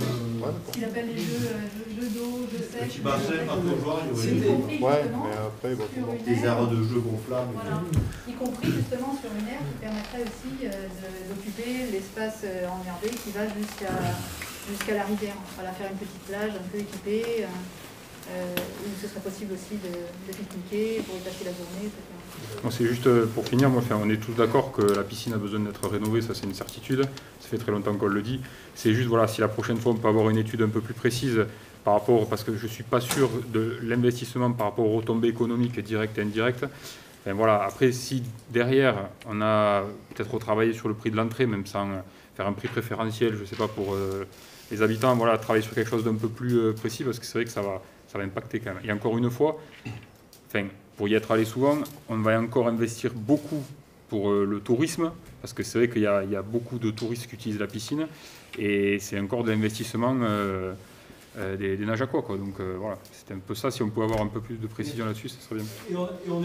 Ce qu'il appelle les jeux d'eau, jeux secs. Petit bassin, un plongeoir, il y aurait mais après, bon, des aires de jeux gonflables. Voilà. Y compris justement sur une aire qui permettrait aussi d'occuper l'espace emmerdé qui va jusqu'à la rivière. Voilà, faire une petite plage un peu équipée, où ce serait possible aussi de pique-niquer pour y passer la journée, etc. C'est juste pour finir, on est tous d'accord que la piscine a besoin d'être rénovée, ça c'est une certitude, ça fait très longtemps qu'on le dit. C'est juste, voilà, si la prochaine fois on peut avoir une étude un peu plus précise par rapport, parce que je ne suis pas sûr de l'investissement par rapport aux retombées économiques directes et indirectes. Enfin, voilà. Après, si derrière on a peut-être retravaillé sur le prix de l'entrée, même sans faire un prix préférentiel, je ne sais pas, pour les habitants, voilà, travailler sur quelque chose d'un peu plus précis, parce que c'est vrai que ça va impacter quand même. Et encore une fois, pour y être allé souvent, on va encore investir beaucoup pour le tourisme, parce que c'est vrai qu'il y a beaucoup de touristes qui utilisent la piscine, et c'est encore de l'investissement des nageaquois, quoi. Donc voilà, c'était un peu ça. Si on pouvait avoir un peu plus de précision là-dessus, ça serait bien. Et on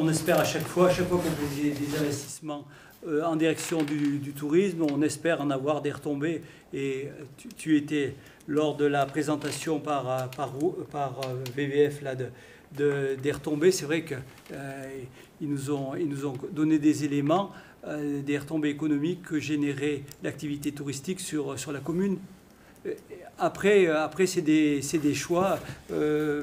espère à chaque fois qu'on fait des investissements en direction du tourisme, on espère en avoir des retombées. Et tu étais lors de la présentation par VVF là, des retombées. C'est vrai qu'ils nous ont donné des éléments, des retombées économiques que générait l'activité touristique sur la commune. Après c'est des choix.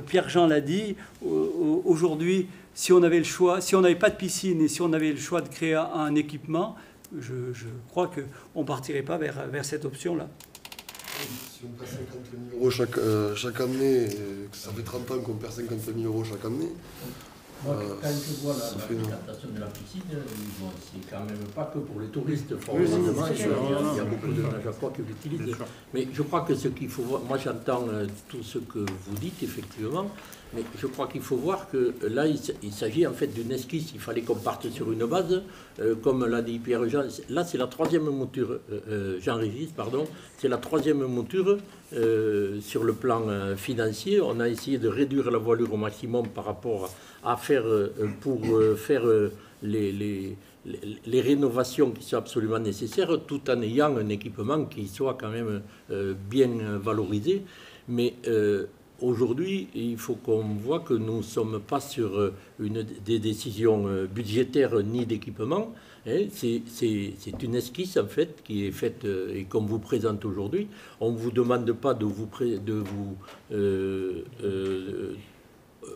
Pierre-Jean l'a dit. Aujourd'hui, si on avait le choix, si on n'avait pas de piscine et si on avait le choix de créer un équipement, je crois qu'on ne partirait pas vers cette option-là. Si on perd 50 000 euros chaque année, et que ça fait 30 ans qu'on perd 50 000 euros chaque année, moi, quand je vois la fréquentation de la piscine, bon, c'est quand même pas que pour les touristes, forcément, il y a beaucoup de nageaquois qui l'utilisent. Mais je crois que ce qu'il faut voir, moi j'entends tout ce que vous dites, effectivement, mais je crois qu'il faut voir que là, il s'agit en fait d'une esquisse. Il fallait qu'on parte sur une base, comme l'a dit Pierre-Jean. Là, c'est la troisième mouture, Jean-Régis, pardon, c'est la troisième mouture sur le plan financier. On a essayé de réduire la voilure au maximum par rapport à faire pour faire les rénovations qui sont absolument nécessaires, tout en ayant un équipement qui soit quand même bien valorisé. Mais aujourd'hui, il faut qu'on voit que nous ne sommes pas sur des décisions budgétaires ni d'équipement. C'est une esquisse en fait qui est faite et qu'on vous présente aujourd'hui. On ne vous demande pas de vous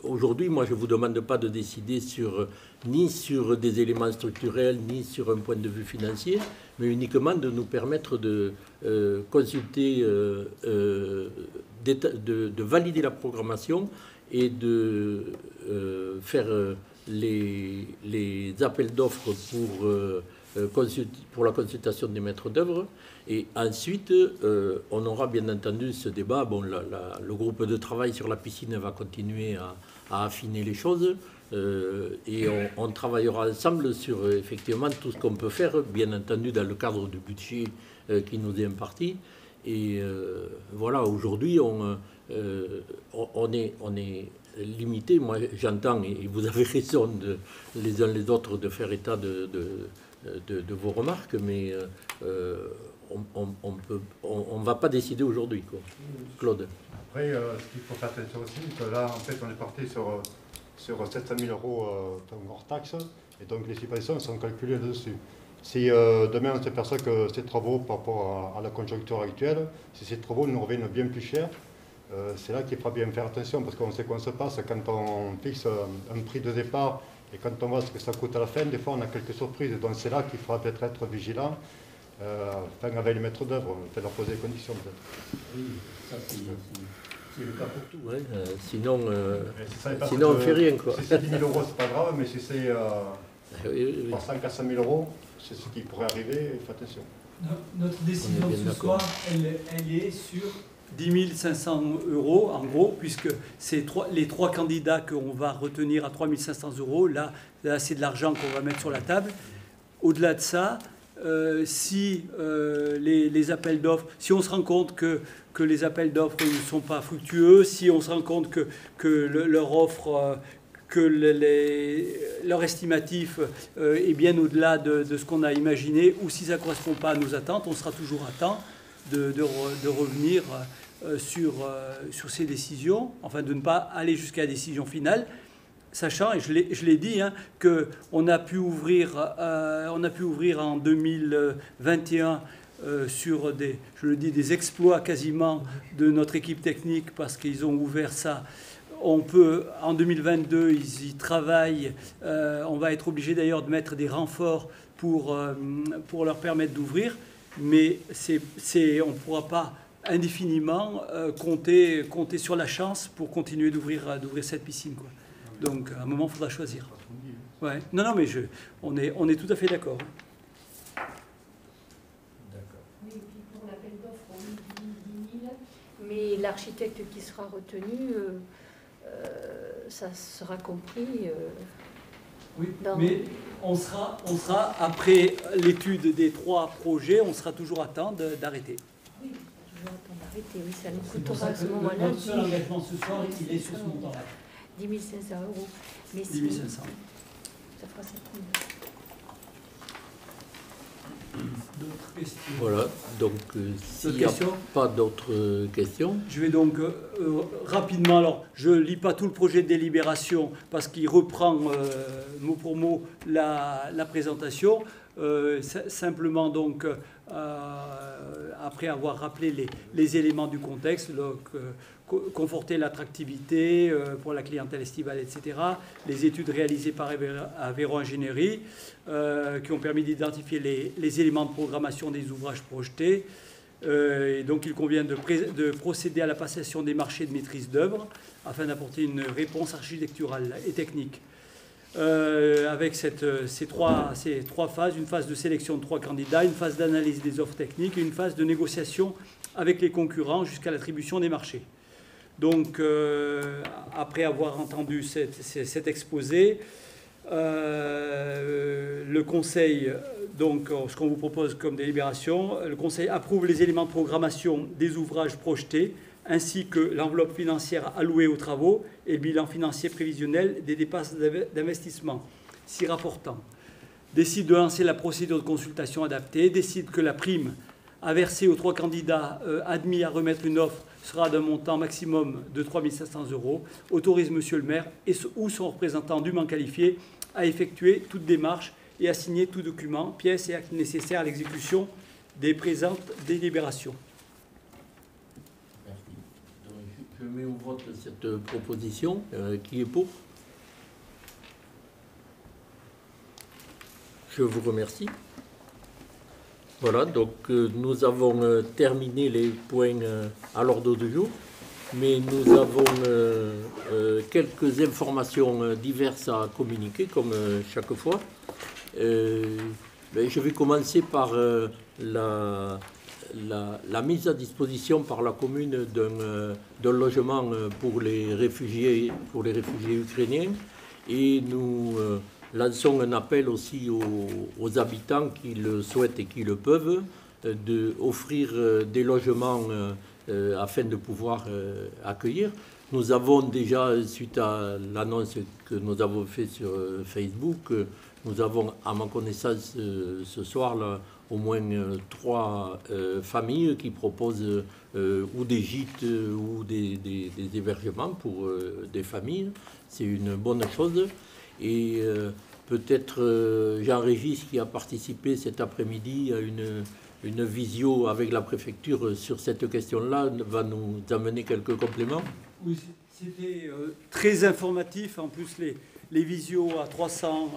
aujourd'hui, moi, je ne vous demande pas de décider ni sur des éléments structurels, ni sur un point de vue financier, mais uniquement de nous permettre de consulter, de valider la programmation et de faire les appels d'offres pour la consultation des maîtres d'œuvre. Et ensuite, on aura bien entendu ce débat. Bon, le groupe de travail sur la piscine va continuer à affiner les choses. Et on travaillera ensemble sur effectivement tout ce qu'on peut faire, bien entendu dans le cadre du budget qui nous est imparti. Et voilà, aujourd'hui, on est limité. Moi, j'entends, et vous avez raison les uns les autres de faire état de vos remarques, mais on ne va pas décider aujourd'hui, quoi. Claude. Après, ce qu'il faut faire attention aussi, c'est que là, en fait, on est parti sur 700 000 euros hors taxe, et donc les subventions sont calculées dessus. Si demain on s'aperçoit que ces travaux, par rapport à la conjoncture actuelle, si ces travaux nous reviennent bien plus cher, c'est là qu'il faudra bien faire attention, parce qu'on sait qu'on se passe quand on fixe un prix de départ, et quand on voit ce que ça coûte à la fin, des fois on a quelques surprises, donc c'est là qu'il faudra peut-être être vigilant. Avec les maîtres d'œuvre, on leur poser des conditions peut-être. Oui, ça c'est le cas pour tout. Hein. Sinon on ne fait rien, quoi. Si c'est 10 000 euros, c'est pas grave, mais si c'est 300 à 500 000 euros, c'est ce qui pourrait arriver, il faut attention. Notre décision de ce soir, elle est sur 10 500 euros, en gros, puisque c'est les trois candidats qu'on va retenir à 3 500 euros. Là c'est de l'argent qu'on va mettre sur la table. Au-delà de ça, si les appels d'offres, si on se rend compte que les appels d'offres ne sont pas fructueux, si on se rend compte que leur offre, leur estimatif est bien au-delà de ce qu'on a imaginé, ou si ça ne correspond pas à nos attentes, on sera toujours à temps de revenir sur ces décisions, enfin de ne pas aller jusqu'à la décision finale. Sachant, et je l'ai dit, hein, qu'on a pu ouvrir en 2021 sur des exploits quasiment de notre équipe technique, parce qu'ils ont ouvert ça. En 2022, ils y travaillent. On va être obligé d'ailleurs de mettre des renforts pour leur permettre d'ouvrir, mais on ne pourra pas indéfiniment compter sur la chance pour continuer d'ouvrir cette piscine, quoi. Donc, à un moment, il faudra choisir. Ouais. Non, mais on est tout à fait d'accord. D'accord. Oui, et puis pour l'appel d'offres, on dit 10 000, mais l'architecte qui sera retenu, ça sera compris Oui, dans... mais on sera après l'étude des 3 projets, on sera toujours à temps d'arrêter. Oui, toujours à temps d'arrêter, oui, ça nous C'est pour coûtera ça à ce que moment-là notre seul engagement ce soir, il est sur ce montant-là. 10 500 €. Mais 10 500. Ça fera 7 000. D'autres questions? Voilà, donc s'il n'y a pas d'autres questions. Je vais donc rapidement, alors je ne lis pas tout le projet de délibération parce qu'il reprend mot pour mot la présentation. Simplement donc, après avoir rappelé les éléments du contexte, donc, conforter l'attractivité pour la clientèle estivale, etc. Les études réalisées par Aveyron Ingénierie qui ont permis d'identifier les éléments de programmation des ouvrages projetés. Et donc il convient de procéder à la passation des marchés de maîtrise d'œuvre afin d'apporter une réponse architecturale et technique. Avec ces trois phases, une phase de sélection de 3 candidats, une phase d'analyse des offres techniques et une phase de négociation avec les concurrents jusqu'à l'attribution des marchés. Donc, après avoir entendu cet exposé, le Conseil, donc ce qu'on vous propose comme délibération, le Conseil approuve les éléments de programmation des ouvrages projetés, ainsi que l'enveloppe financière allouée aux travaux et le bilan financier prévisionnel des dépenses d'investissement, s'y rapportant. Décide de lancer la procédure de consultation adaptée, décide que la prime à verser aux 3 candidats admis à remettre une offre sera d'un montant maximum de 3 500 €, autorise Monsieur le maire ou son représentant dûment qualifié à effectuer toute démarche et à signer tout document, pièces et actes nécessaires à l'exécution des présentes délibérations. Merci. Donc, je mets au vote cette proposition. Qui est pour? Je vous remercie. Voilà, donc nous avons terminé les points à l'ordre du jour, mais nous avons quelques informations diverses à communiquer, comme chaque fois. Je vais commencer par la mise à disposition par la commune d'un logement pour les réfugiés ukrainiens, et nous lançons un appel aussi aux habitants qui le souhaitent et qui le peuvent d'offrir des logements afin de pouvoir accueillir. Nous avons déjà, suite à l'annonce que nous avons faite sur Facebook, nous avons à ma connaissance ce soir là, au moins 3 familles qui proposent ou des gîtes ou des hébergements pour des familles. C'est une bonne chose. Et peut-être Jean-Régis, qui a participé cet après-midi à une visio avec la préfecture sur cette question-là, va nous amener quelques compléments. Oui, c'était très informatif. En plus, les visios à 300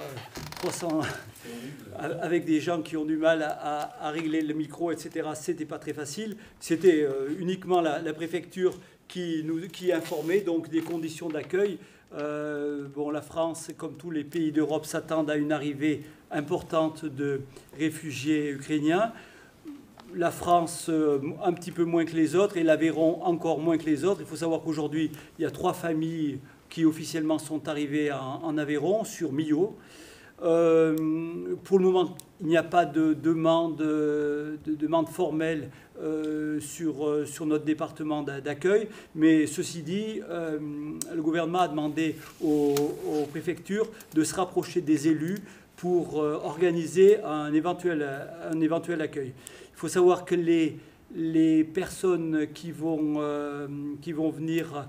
avec des gens qui ont du mal à régler le micro, etc., c'était pas très facile. C'était uniquement la préfecture qui informait donc des conditions d'accueil. La France, comme tous les pays d'Europe, s'attendent à une arrivée importante de réfugiés ukrainiens. La France, un petit peu moins que les autres, et l'Aveyron encore moins que les autres. Il faut savoir qu'aujourd'hui, il y a 3 familles qui officiellement sont arrivées en Aveyron, sur Millau. Pour le moment, il n'y a pas de demande formelle sur notre département d'accueil, mais ceci dit, le gouvernement a demandé aux préfectures de se rapprocher des élus pour organiser un éventuel accueil. Il faut savoir que les personnes qui vont venir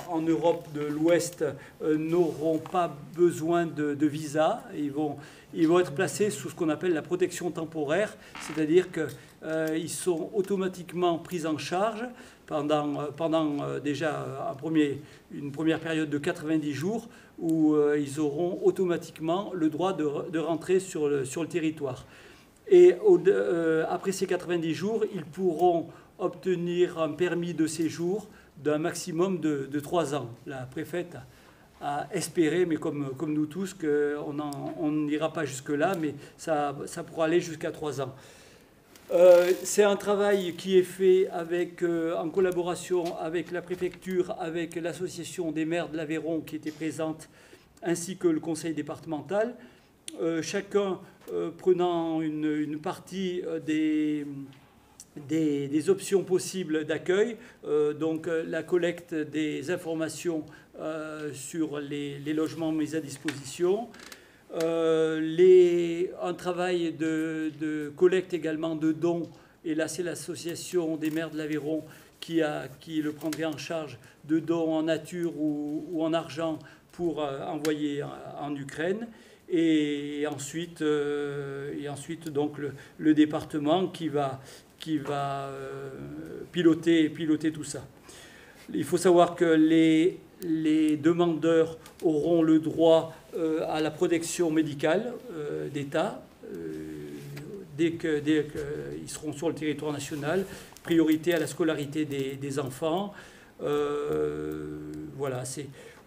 en Europe de l'Ouest n'auront pas besoin de visa. Ils vont être placés sous ce qu'on appelle la protection temporaire, c'est-à-dire qu'ils sont automatiquement pris en charge pendant déjà une première période de 90 jours où ils auront automatiquement le droit de rentrer sur le territoire. Et après ces 90 jours, ils pourront obtenir un permis de séjour d'un maximum de 3 ans. La préfète a espéré, mais comme nous tous, qu'on n'ira pas jusque-là, mais ça pourra aller jusqu'à 3 ans. C'est un travail qui est fait en collaboration avec la préfecture, avec l'association des maires de l'Aveyron qui était présente ainsi que le conseil départemental, chacun prenant une partie des options possibles d'accueil, donc la collecte des informations sur les logements mis à disposition, un travail de collecte également de dons, et là c'est l'association des maires de l'Aveyron qui le prendrait en charge, de dons en nature ou en argent pour envoyer en Ukraine. Et ensuite donc le département qui va piloter tout ça. Il faut savoir que les demandeurs auront le droit à la protection médicale d'État dès qu'ils seront sur le territoire national, priorité à la scolarité des enfants. Voilà,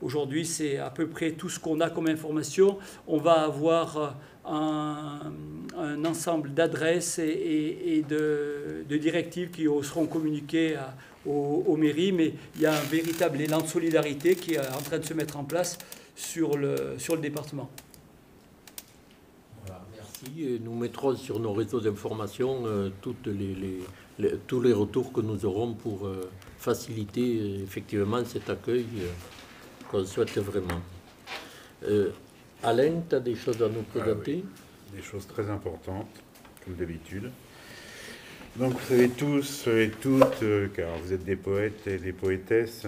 aujourd'hui, c'est à peu près tout ce qu'on a comme information. On va avoir un ensemble d'adresses et de directives qui seront communiquées aux mairies, mais il y a un véritable élan de solidarité qui est en train de se mettre en place sur le département. Voilà, merci. Nous mettrons sur nos réseaux d'information tous les retours que nous aurons pour faciliter effectivement cet accueil qu'on souhaite vraiment. Alain, tu as des choses à nous présenter? Des choses très importantes, comme d'habitude. Donc vous savez tous et toutes, car vous êtes des poètes et des poétesses,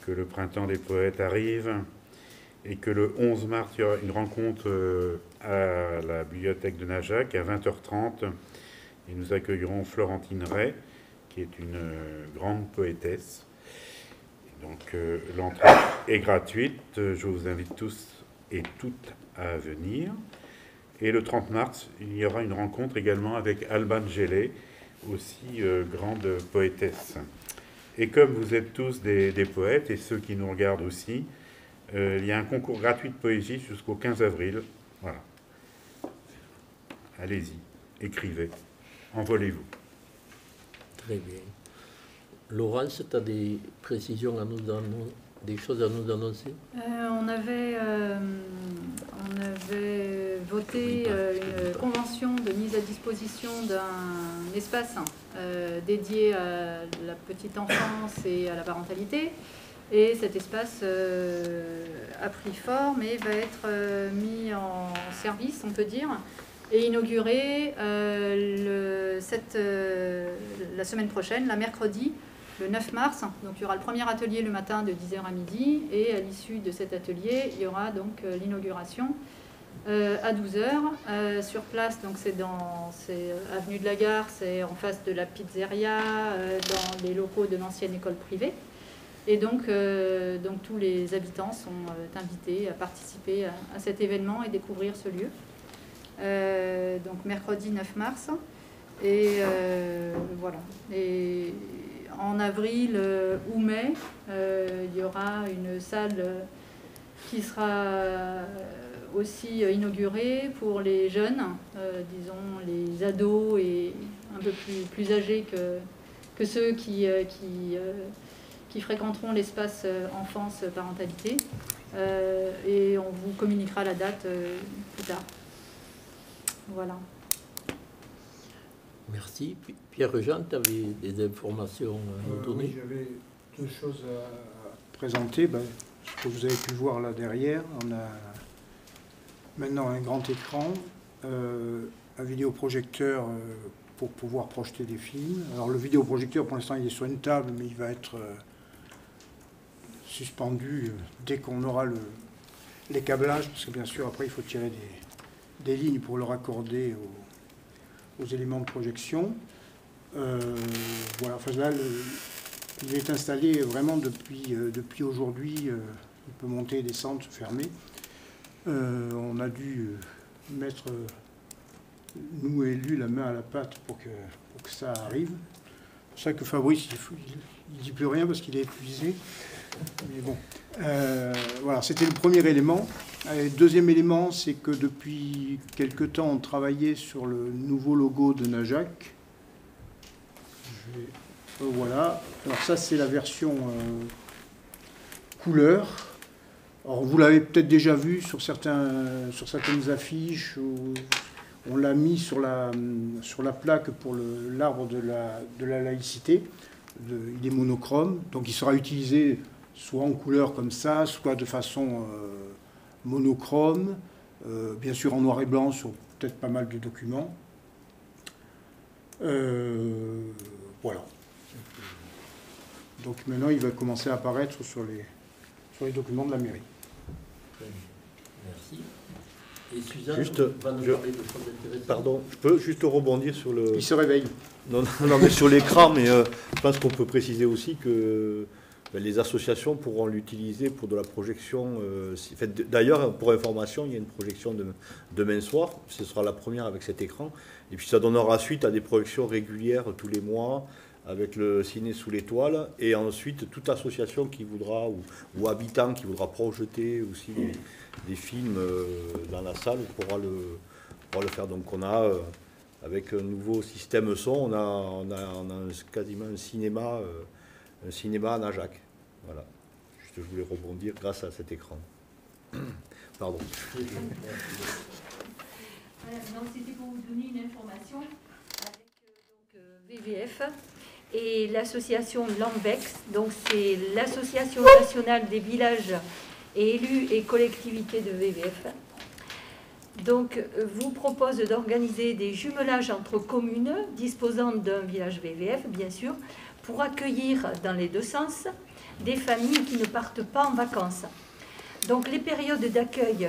que le printemps des poètes arrive et que le 11 mars, il y aura une rencontre à la bibliothèque de Najac à 20h30 et nous accueillerons Florentine Ray, qui est une grande poétesse. Donc l'entrée est gratuite, je vous invite tous et toutes à venir. Et le 30 mars, il y aura une rencontre également avec Alban Gélé, aussi grande poétesse. Et comme vous êtes tous des poètes, et ceux qui nous regardent aussi, il y a un concours gratuit de poésie jusqu'au 15 avril. Voilà. Allez-y, écrivez, envolez-vous. Très bien. Laurence, tu as des précisions à nous donner, des choses à nous annoncer? On avait voté une convention de mise à disposition d'un espace dédié à la petite enfance et à la parentalité. Et cet espace a pris forme et va être mis en service, on peut dire, et inauguré la semaine prochaine, la mercredi, le 9 mars. Donc il y aura le premier atelier le matin de 10h à midi, et à l'issue de cet atelier, il y aura donc l'inauguration à 12h. Sur place, donc c'est avenue de la Gare, c'est en face de la pizzeria, dans les locaux de l'ancienne école privée. Et donc tous les habitants sont invités à participer à cet événement et découvrir ce lieu. Donc mercredi 9 mars. Et voilà. Et en avril ou mai, il y aura une salle qui sera aussi inaugurée pour les jeunes, disons les ados et un peu plus âgés que ceux qui fréquenteront l'espace enfance-parentalité. Et on vous communiquera la date plus tard. Voilà. Merci. Pierre-Jean, tu avais des informations à nous donner? Oui, j'avais deux choses à présenter. Ce que vous avez pu voir là derrière, on a maintenant un grand écran, un vidéoprojecteur pour pouvoir projeter des films. Alors le vidéoprojecteur, pour l'instant, il est sur une table, mais il va être suspendu dès qu'on aura les câblages, parce que bien sûr, après, il faut tirer des lignes pour le raccorder aux éléments de projection. Voilà, enfin, là, il est installé vraiment depuis aujourd'hui. Il peut monter, descendre, se fermer. On a dû mettre, nous élus, la main à la pâte pour que ça arrive. C'est pour ça que Fabrice, il ne dit plus rien parce qu'il est épuisé. Mais bon, voilà, c'était le premier élément. Le deuxième élément, c'est que depuis quelque temps, on travaillait sur le nouveau logo de Najac. Voilà. Alors ça, c'est la version couleur. Alors, vous l'avez peut-être déjà vu sur certaines affiches, où on l'a mis sur la plaque pour l'arbre de la laïcité. Il est monochrome, donc il sera utilisé soit en couleur comme ça, soit de façon monochrome, bien sûr en noir et blanc sur peut-être pas mal de documents. Voilà. Donc maintenant, il va commencer à apparaître sur les documents de la mairie. Merci. Et Suzanne Juste, va nous parler de choses intéressantes. Pardon, je peux juste rebondir sur le... Il se réveille. Non, mais sur l'écran, mais je pense qu'on peut préciser aussi que les associations pourront l'utiliser pour de la projection. D'ailleurs, pour information, il y a une projection demain soir. Ce sera la première avec cet écran. Et puis ça donnera suite à des projections régulières tous les mois avec le ciné sous l'étoile. Et ensuite, toute association qui voudra, ou habitant qui voudra projeter aussi des films dans la salle pourra le faire. Donc on a... avec un nouveau système son, on a quasiment un cinéma à Najac. Voilà. Juste, je voulais rebondir grâce à cet écran. Pardon. Voilà, donc c'était pour vous donner une information avec VVF et l'association Lambex. Donc c'est l'association nationale des villages et élus et collectivités de VVF. Donc, vous propose d'organiser des jumelages entre communes disposant d'un village VVF, bien sûr, pour accueillir dans les deux sens des familles qui ne partent pas en vacances. Donc, les périodes d'accueil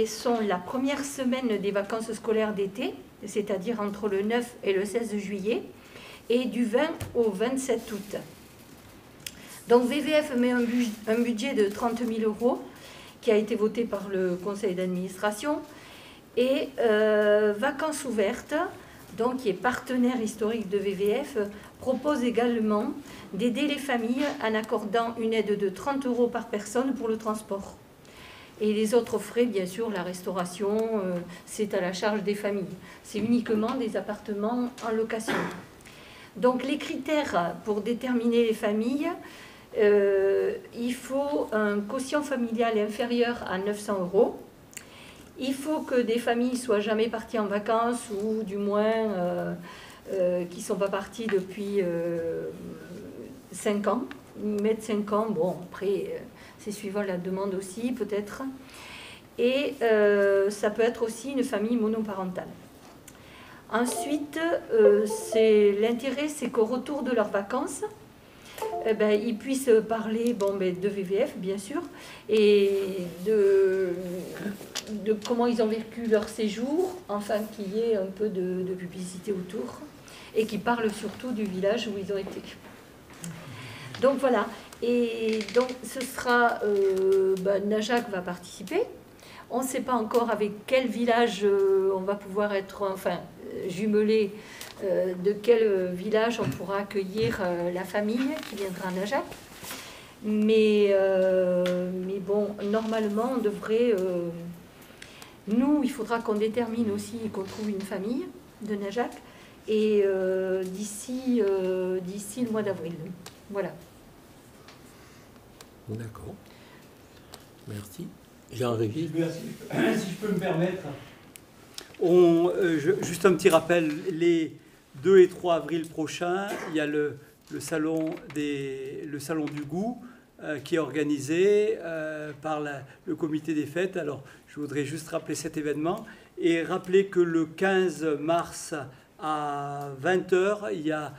sont la première semaine des vacances scolaires d'été, c'est-à-dire entre le 9 et le 16 juillet, et du 20 au 27 août. Donc, VVF met un budget de 30 000 € qui a été voté par le conseil d'administration. Et Vacances Ouvertes, donc, qui est partenaire historique de VVF, propose également d'aider les familles en accordant une aide de 30 € par personne pour le transport. Et les autres frais, bien sûr, la restauration, c'est à la charge des familles. C'est uniquement des appartements en location. Donc les critères pour déterminer les familles, il faut un quotient familial inférieur à 900 €. Il faut que des familles soient jamais parties en vacances ou du moins qui ne sont pas parties depuis 5 ans. Ils mettent 5 ans, bon après c'est suivant la demande aussi peut-être. Et ça peut être aussi une famille monoparentale. Ensuite, l'intérêt c'est qu'au retour de leurs vacances, ils puissent parler de VVF, bien sûr, et de comment ils ont vécu leur séjour, enfin qu'il y ait un peu de publicité autour, et qu'ils parlent surtout du village où ils ont été. Donc voilà, et donc ce sera... Najac va participer. On ne sait pas encore avec quel village on va pouvoir être jumelé, de quel village on pourra accueillir la famille qui viendra à Najac. Mais bon, normalement, on devrait... nous, il faudra qu'on détermine aussi qu'on trouve une famille de Najac et d'ici le mois d'avril. Voilà. D'accord. Merci. Jean-Régis. Si je peux me permettre, juste un petit rappel, les 2 et 3 avril prochains, il y a le salon du goût qui est organisé par le comité des fêtes. Alors, je voudrais juste rappeler cet événement et rappeler que le 15 mars à 20 h, il y a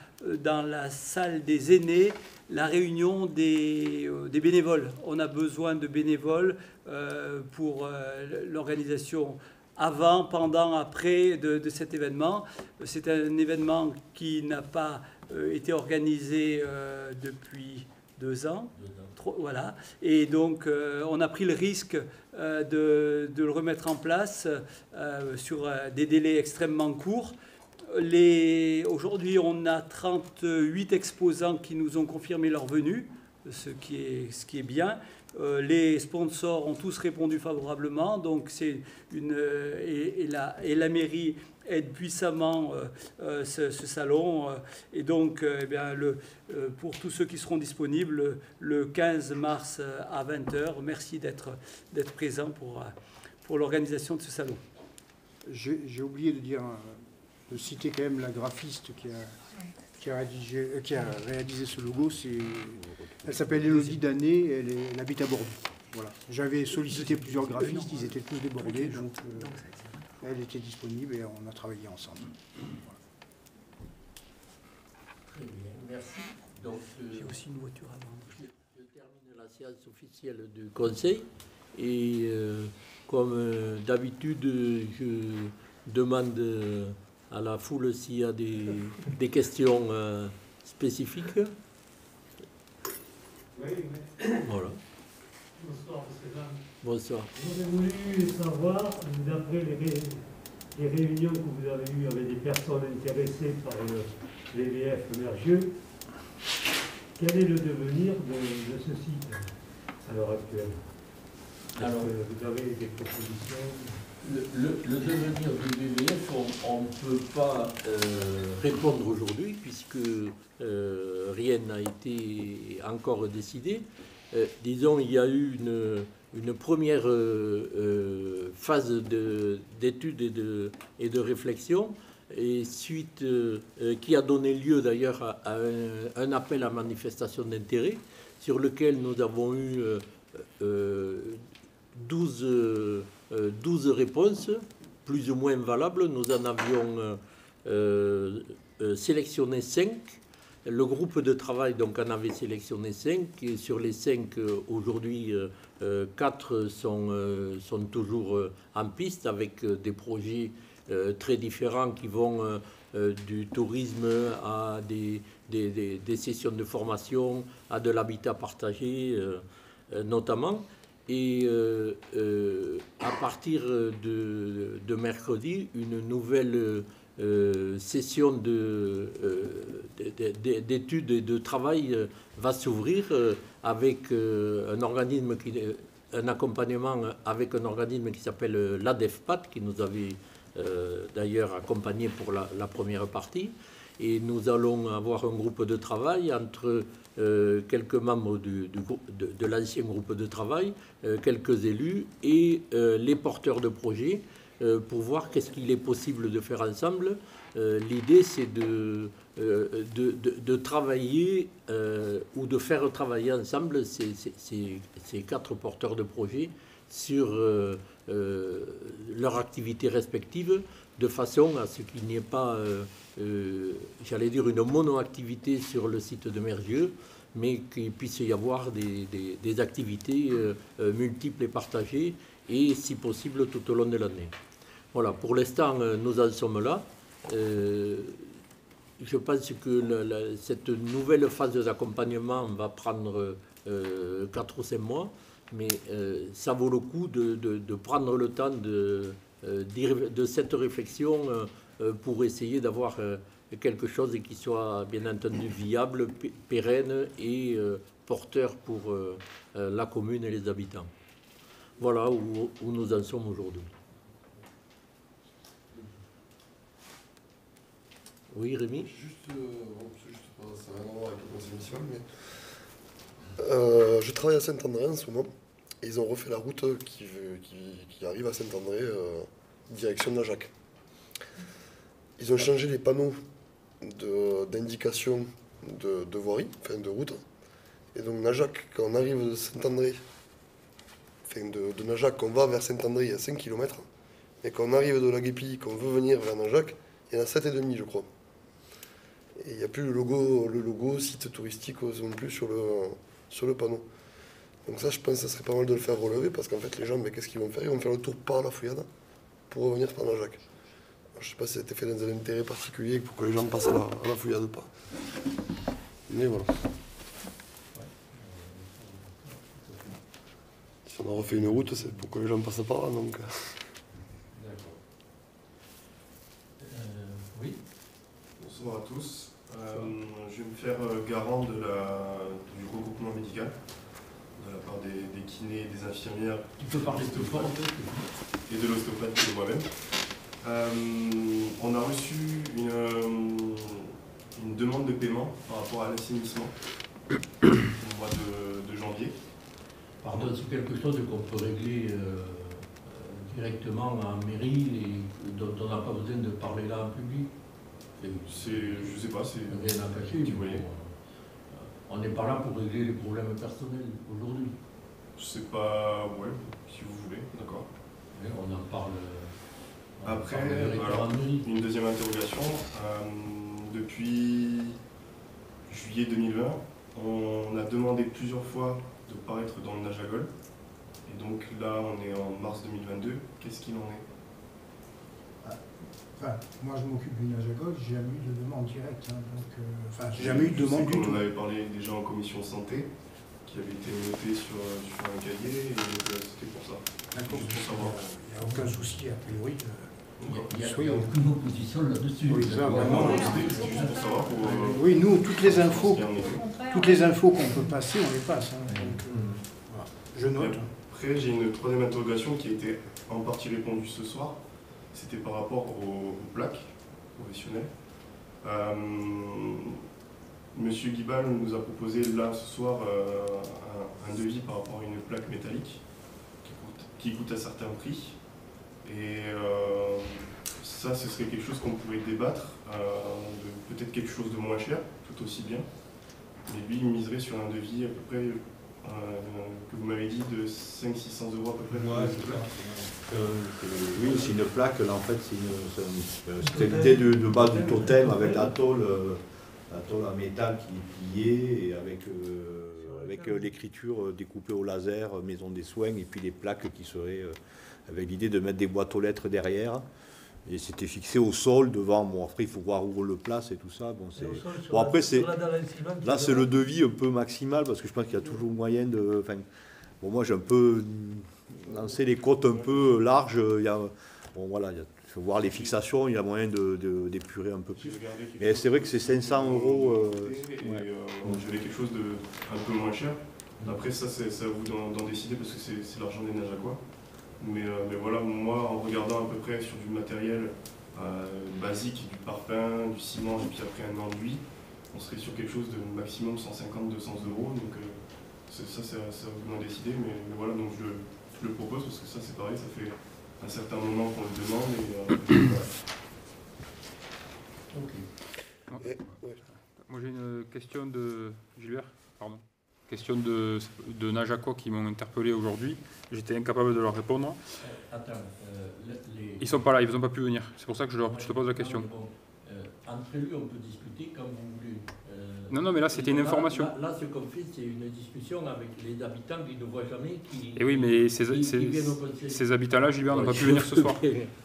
dans la salle des aînés la réunion des bénévoles. On a besoin de bénévoles pour l'organisation avant, pendant, après de cet événement. C'est un événement qui n'a pas été organisé depuis 2 ans. Voilà. Et donc, on a pris le risque de le remettre en place sur des délais extrêmement courts. Aujourd'hui, on a 38 exposants qui nous ont confirmé leur venue, ce qui est bien, Les sponsors ont tous répondu favorablement, donc c'est et la mairie aide puissamment ce salon. Et donc, eh bien, pour tous ceux qui seront disponibles, le 15 mars à 20h, merci d'être présents pour l'organisation de ce salon. J'ai oublié de citer quand même la graphiste qui a réalisé ce logo. Elle s'appelle Élodie Danet, elle habite à Bordeaux. Voilà. J'avais sollicité plusieurs graphistes, ils étaient tous débordés, donc elle était disponible et on a travaillé ensemble. Voilà. Très bien, merci. Donc, j'ai aussi une voiture à vendre. Je termine la séance officielle du Conseil et comme d'habitude, je demande à la foule s'il y a des questions spécifiques. Oui. Voilà. Bonsoir, monsieur Dame. Bonsoir. J'aurais voulu savoir, d'après les réunions que vous avez eues avec des personnes intéressées par l'EVF Mergieux, quel est le devenir de ce site à l'heure actuelle? Alors, vous avez des propositions? Le devenir du VVF, on ne peut pas répondre aujourd'hui puisque rien n'a été encore décidé. Disons, il y a eu une première phase d'études et de réflexion, et suite qui a donné lieu d'ailleurs à un appel à manifestation d'intérêt sur lequel nous avons eu 12 réponses, plus ou moins valables. Nous en avions sélectionné 5. Le groupe de travail donc en avait sélectionné 5. Et sur les 5, aujourd'hui, 4 sont toujours en piste avec des projets très différents qui vont du tourisme à des sessions de formation, à de l'habitat partagé notamment. Et à partir de mercredi, une nouvelle session d'études et de travail va s'ouvrir avec un accompagnement avec un organisme qui s'appelle l'ADEFPAT, qui nous avait d'ailleurs accompagné pour la première partie. Et nous allons avoir un groupe de travail entre quelques membres de l'ancien groupe de travail, quelques élus et les porteurs de projets pour voir qu'est-ce qu'il est possible de faire ensemble. L'idée, c'est de travailler ou de faire travailler ensemble ces 4 porteurs de projets sur leur activité respective, de façon à ce qu'il n'y ait pas, j'allais dire, une mono-activité sur le site de Mergieux, mais qu'il puisse y avoir des activités multiples et partagées, et si possible tout au long de l'année. Voilà, pour l'instant, nous en sommes là. Je pense que cette nouvelle phase d'accompagnement va prendre 4 ou 5 mois, mais ça vaut le coup de prendre le temps de cette réflexion pour essayer d'avoir quelque chose qui soit bien entendu viable, pérenne et porteur pour la commune et les habitants. Voilà où nous en sommes aujourd'hui. Oui, Rémi? Ça n'a rien à voir avec le conseil municipal, mais je travaille à Saint-André en ce moment. Et ils ont refait la route qui arrive à Saint-André, direction Najac. Ils ont changé les panneaux d'indication de voirie, enfin de route. Et donc Najac, quand on arrive de Saint-André, enfin de Najac, on va vers Saint-André, il y a 5 km. Et quand on arrive de la Guépille, qu'on veut venir vers Najac, il y en a 7,5, je crois. Et il n'y a plus le logo site touristique non plus sur le panneau. Donc ça, je pense que ça serait pas mal de le faire relever, parce qu'en fait, les gens, mais qu'est-ce qu'ils vont faire? Ils vont faire le tour par la Fouillade pour revenir par Najac. Je ne sais pas si ça a été fait dans un intérêt particulier pour que les gens passent à la Fouillade ou pas. Mais voilà. Si on a refait une route, c'est pour que les gens passent par là, donc... D'accord. Oui. Bonsoir à tous. Je vais me faire garant du regroupement médical, de de la part des kinés et des infirmières. Tu peux parler de fort et de l'ostéopathe et de moi-même. On a reçu une demande de paiement par rapport à l'assainissement au mois de janvier. Pardon, c'est quelque chose qu'on peut régler directement en mairie et dont on n'a pas besoin de parler là en public. Je sais pas, c'est rien à cacher. vous voyez. On n'est pas là pour régler les problèmes personnels aujourd'hui. Je sais pas, ouais, si vous voulez, d'accord. On en parle. Après, alors, une deuxième interrogation. Depuis juillet 2020, on a demandé plusieurs fois de paraître dans le nage à Gol. Et donc là, on est en mars 2022. Qu'est-ce qu'il en est? Enfin, moi, je m'occupe du nage à Gol, j'ai jamais eu de demande directe. Hein, donc, j'ai jamais eu de demande du tout. On avait parlé déjà en commission santé, qui avait été noté sur un cahier, et c'était pour ça. D'accord, il n'y a aucun souci, a priori. Il n'y a aucune opposition là-dessus. Oui, ça, vraiment. C'était juste pour savoir. Oui, nous, toutes les infos qu'on peut passer, on les passe. Hein, donc, voilà. Je note. Après, j'ai une troisième interrogation qui a été en partie répondue ce soir. C'était par rapport aux plaques professionnelles. Monsieur Guibal nous a proposé là ce soir un devis par rapport à une plaque métallique qui coûte un certain prix. Et ça, ce serait quelque chose qu'on pourrait débattre, de peut-être quelque chose de moins cher, tout aussi bien. Mais lui, il miserait sur un devis à peu près, que vous m'avez dit, de 500-600 € à peu près. Ouais, oui, c'est une plaque, là en fait, c'est l'idée de base du totem avec la tôle en métal qui est pliée et avec l'écriture découpée au laser, maison des soins, et puis les plaques qui seraient avec l'idée de mettre des boîtes aux lettres derrière. Et c'était fixé au sol devant. Bon, après, il faut voir où on le place et tout ça. Bon, après, là, c'est le devis un peu maximal parce que je pense qu'il y a toujours moyen de. Enfin, bon, moi, j'ai un peu lancé les côtes un peu larges. Bon, voilà, il faut voir les fixations. Il y a moyen d'épurer un peu plus. Mais c'est vrai que c'est 500 €. J'avais quelque chose de un peu moins cher. Après, ça, c'est à vous d'en décider parce que c'est l'argent des Najacois. Mais voilà, moi, en regardant à peu près sur du matériel basique, du parpaing, du ciment, et puis après un enduit, on serait sur quelque chose de maximum 150-200 €. Donc ça, c'est à vous d'en décider. Mais voilà, donc je le propose parce que ça, c'est pareil, ça fait un certain moment qu'on le demande. Et, voilà. Ok. Moi, j'ai une question de Gilbert, pardon. Question de Najacois qui m'ont interpellé aujourd'hui. J'étais incapable de leur répondre. Attends, ils sont pas là, ils n'ont pas pu venir. C'est pour ça que je te pose la question. Entre lui, on peut discuter comme vous voulez. Non, mais là, c'était une information. Là, ce qu'on fait, c'est une discussion avec les habitants qui ne voient jamais. Et oui, mais ces habitants-là, Gilbert, n'ont pas pu venir ce soir.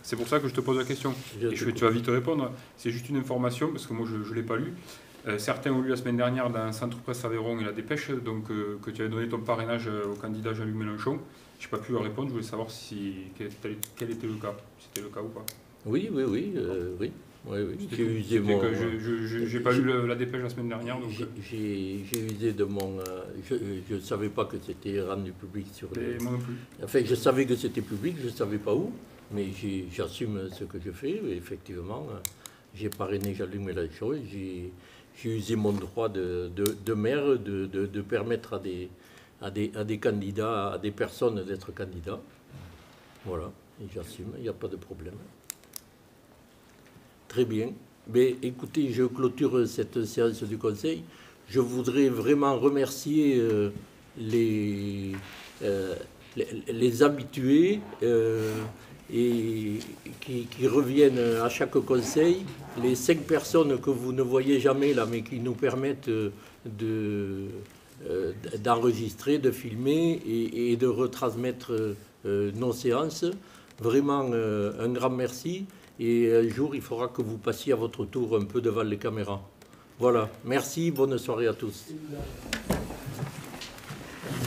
C'est pour ça que je te pose la question. Tu vas vite répondre. C'est juste une information, parce que moi, je ne l'ai pas lu. Certains ont lu la semaine dernière dans Centre Presse Aveyron et La Dépêche, donc que tu avais donné ton parrainage au candidat Jean-Luc Mélenchon. Je n'ai pas pu leur répondre, je voulais savoir quel était le cas, si c'était le cas ou pas. Oui. J'ai usé mon... J'ai pas lu La Dépêche la semaine dernière. J'ai usé de mon... je ne savais pas que c'était rendu public sur les... Moi non plus. Enfin, je savais que c'était public, je ne savais pas où, mais j'assume ce que je fais. Et effectivement, j'ai parrainé Jean-Luc Mélenchon et j'ai usé mon droit de maire de permettre à des candidats, à des personnes d'être candidats. Voilà, et j'assume, il n'y a pas de problème. Très bien. Mais écoutez, je clôture cette séance du Conseil. Je voudrais vraiment remercier les habitués et qui reviennent à chaque conseil, les 5 personnes que vous ne voyez jamais là, mais qui nous permettent d'enregistrer, de filmer et de retransmettre nos séances. Vraiment un grand merci. Et un jour, il faudra que vous passiez à votre tour un peu devant les caméras. Voilà. Merci. Bonne soirée à tous.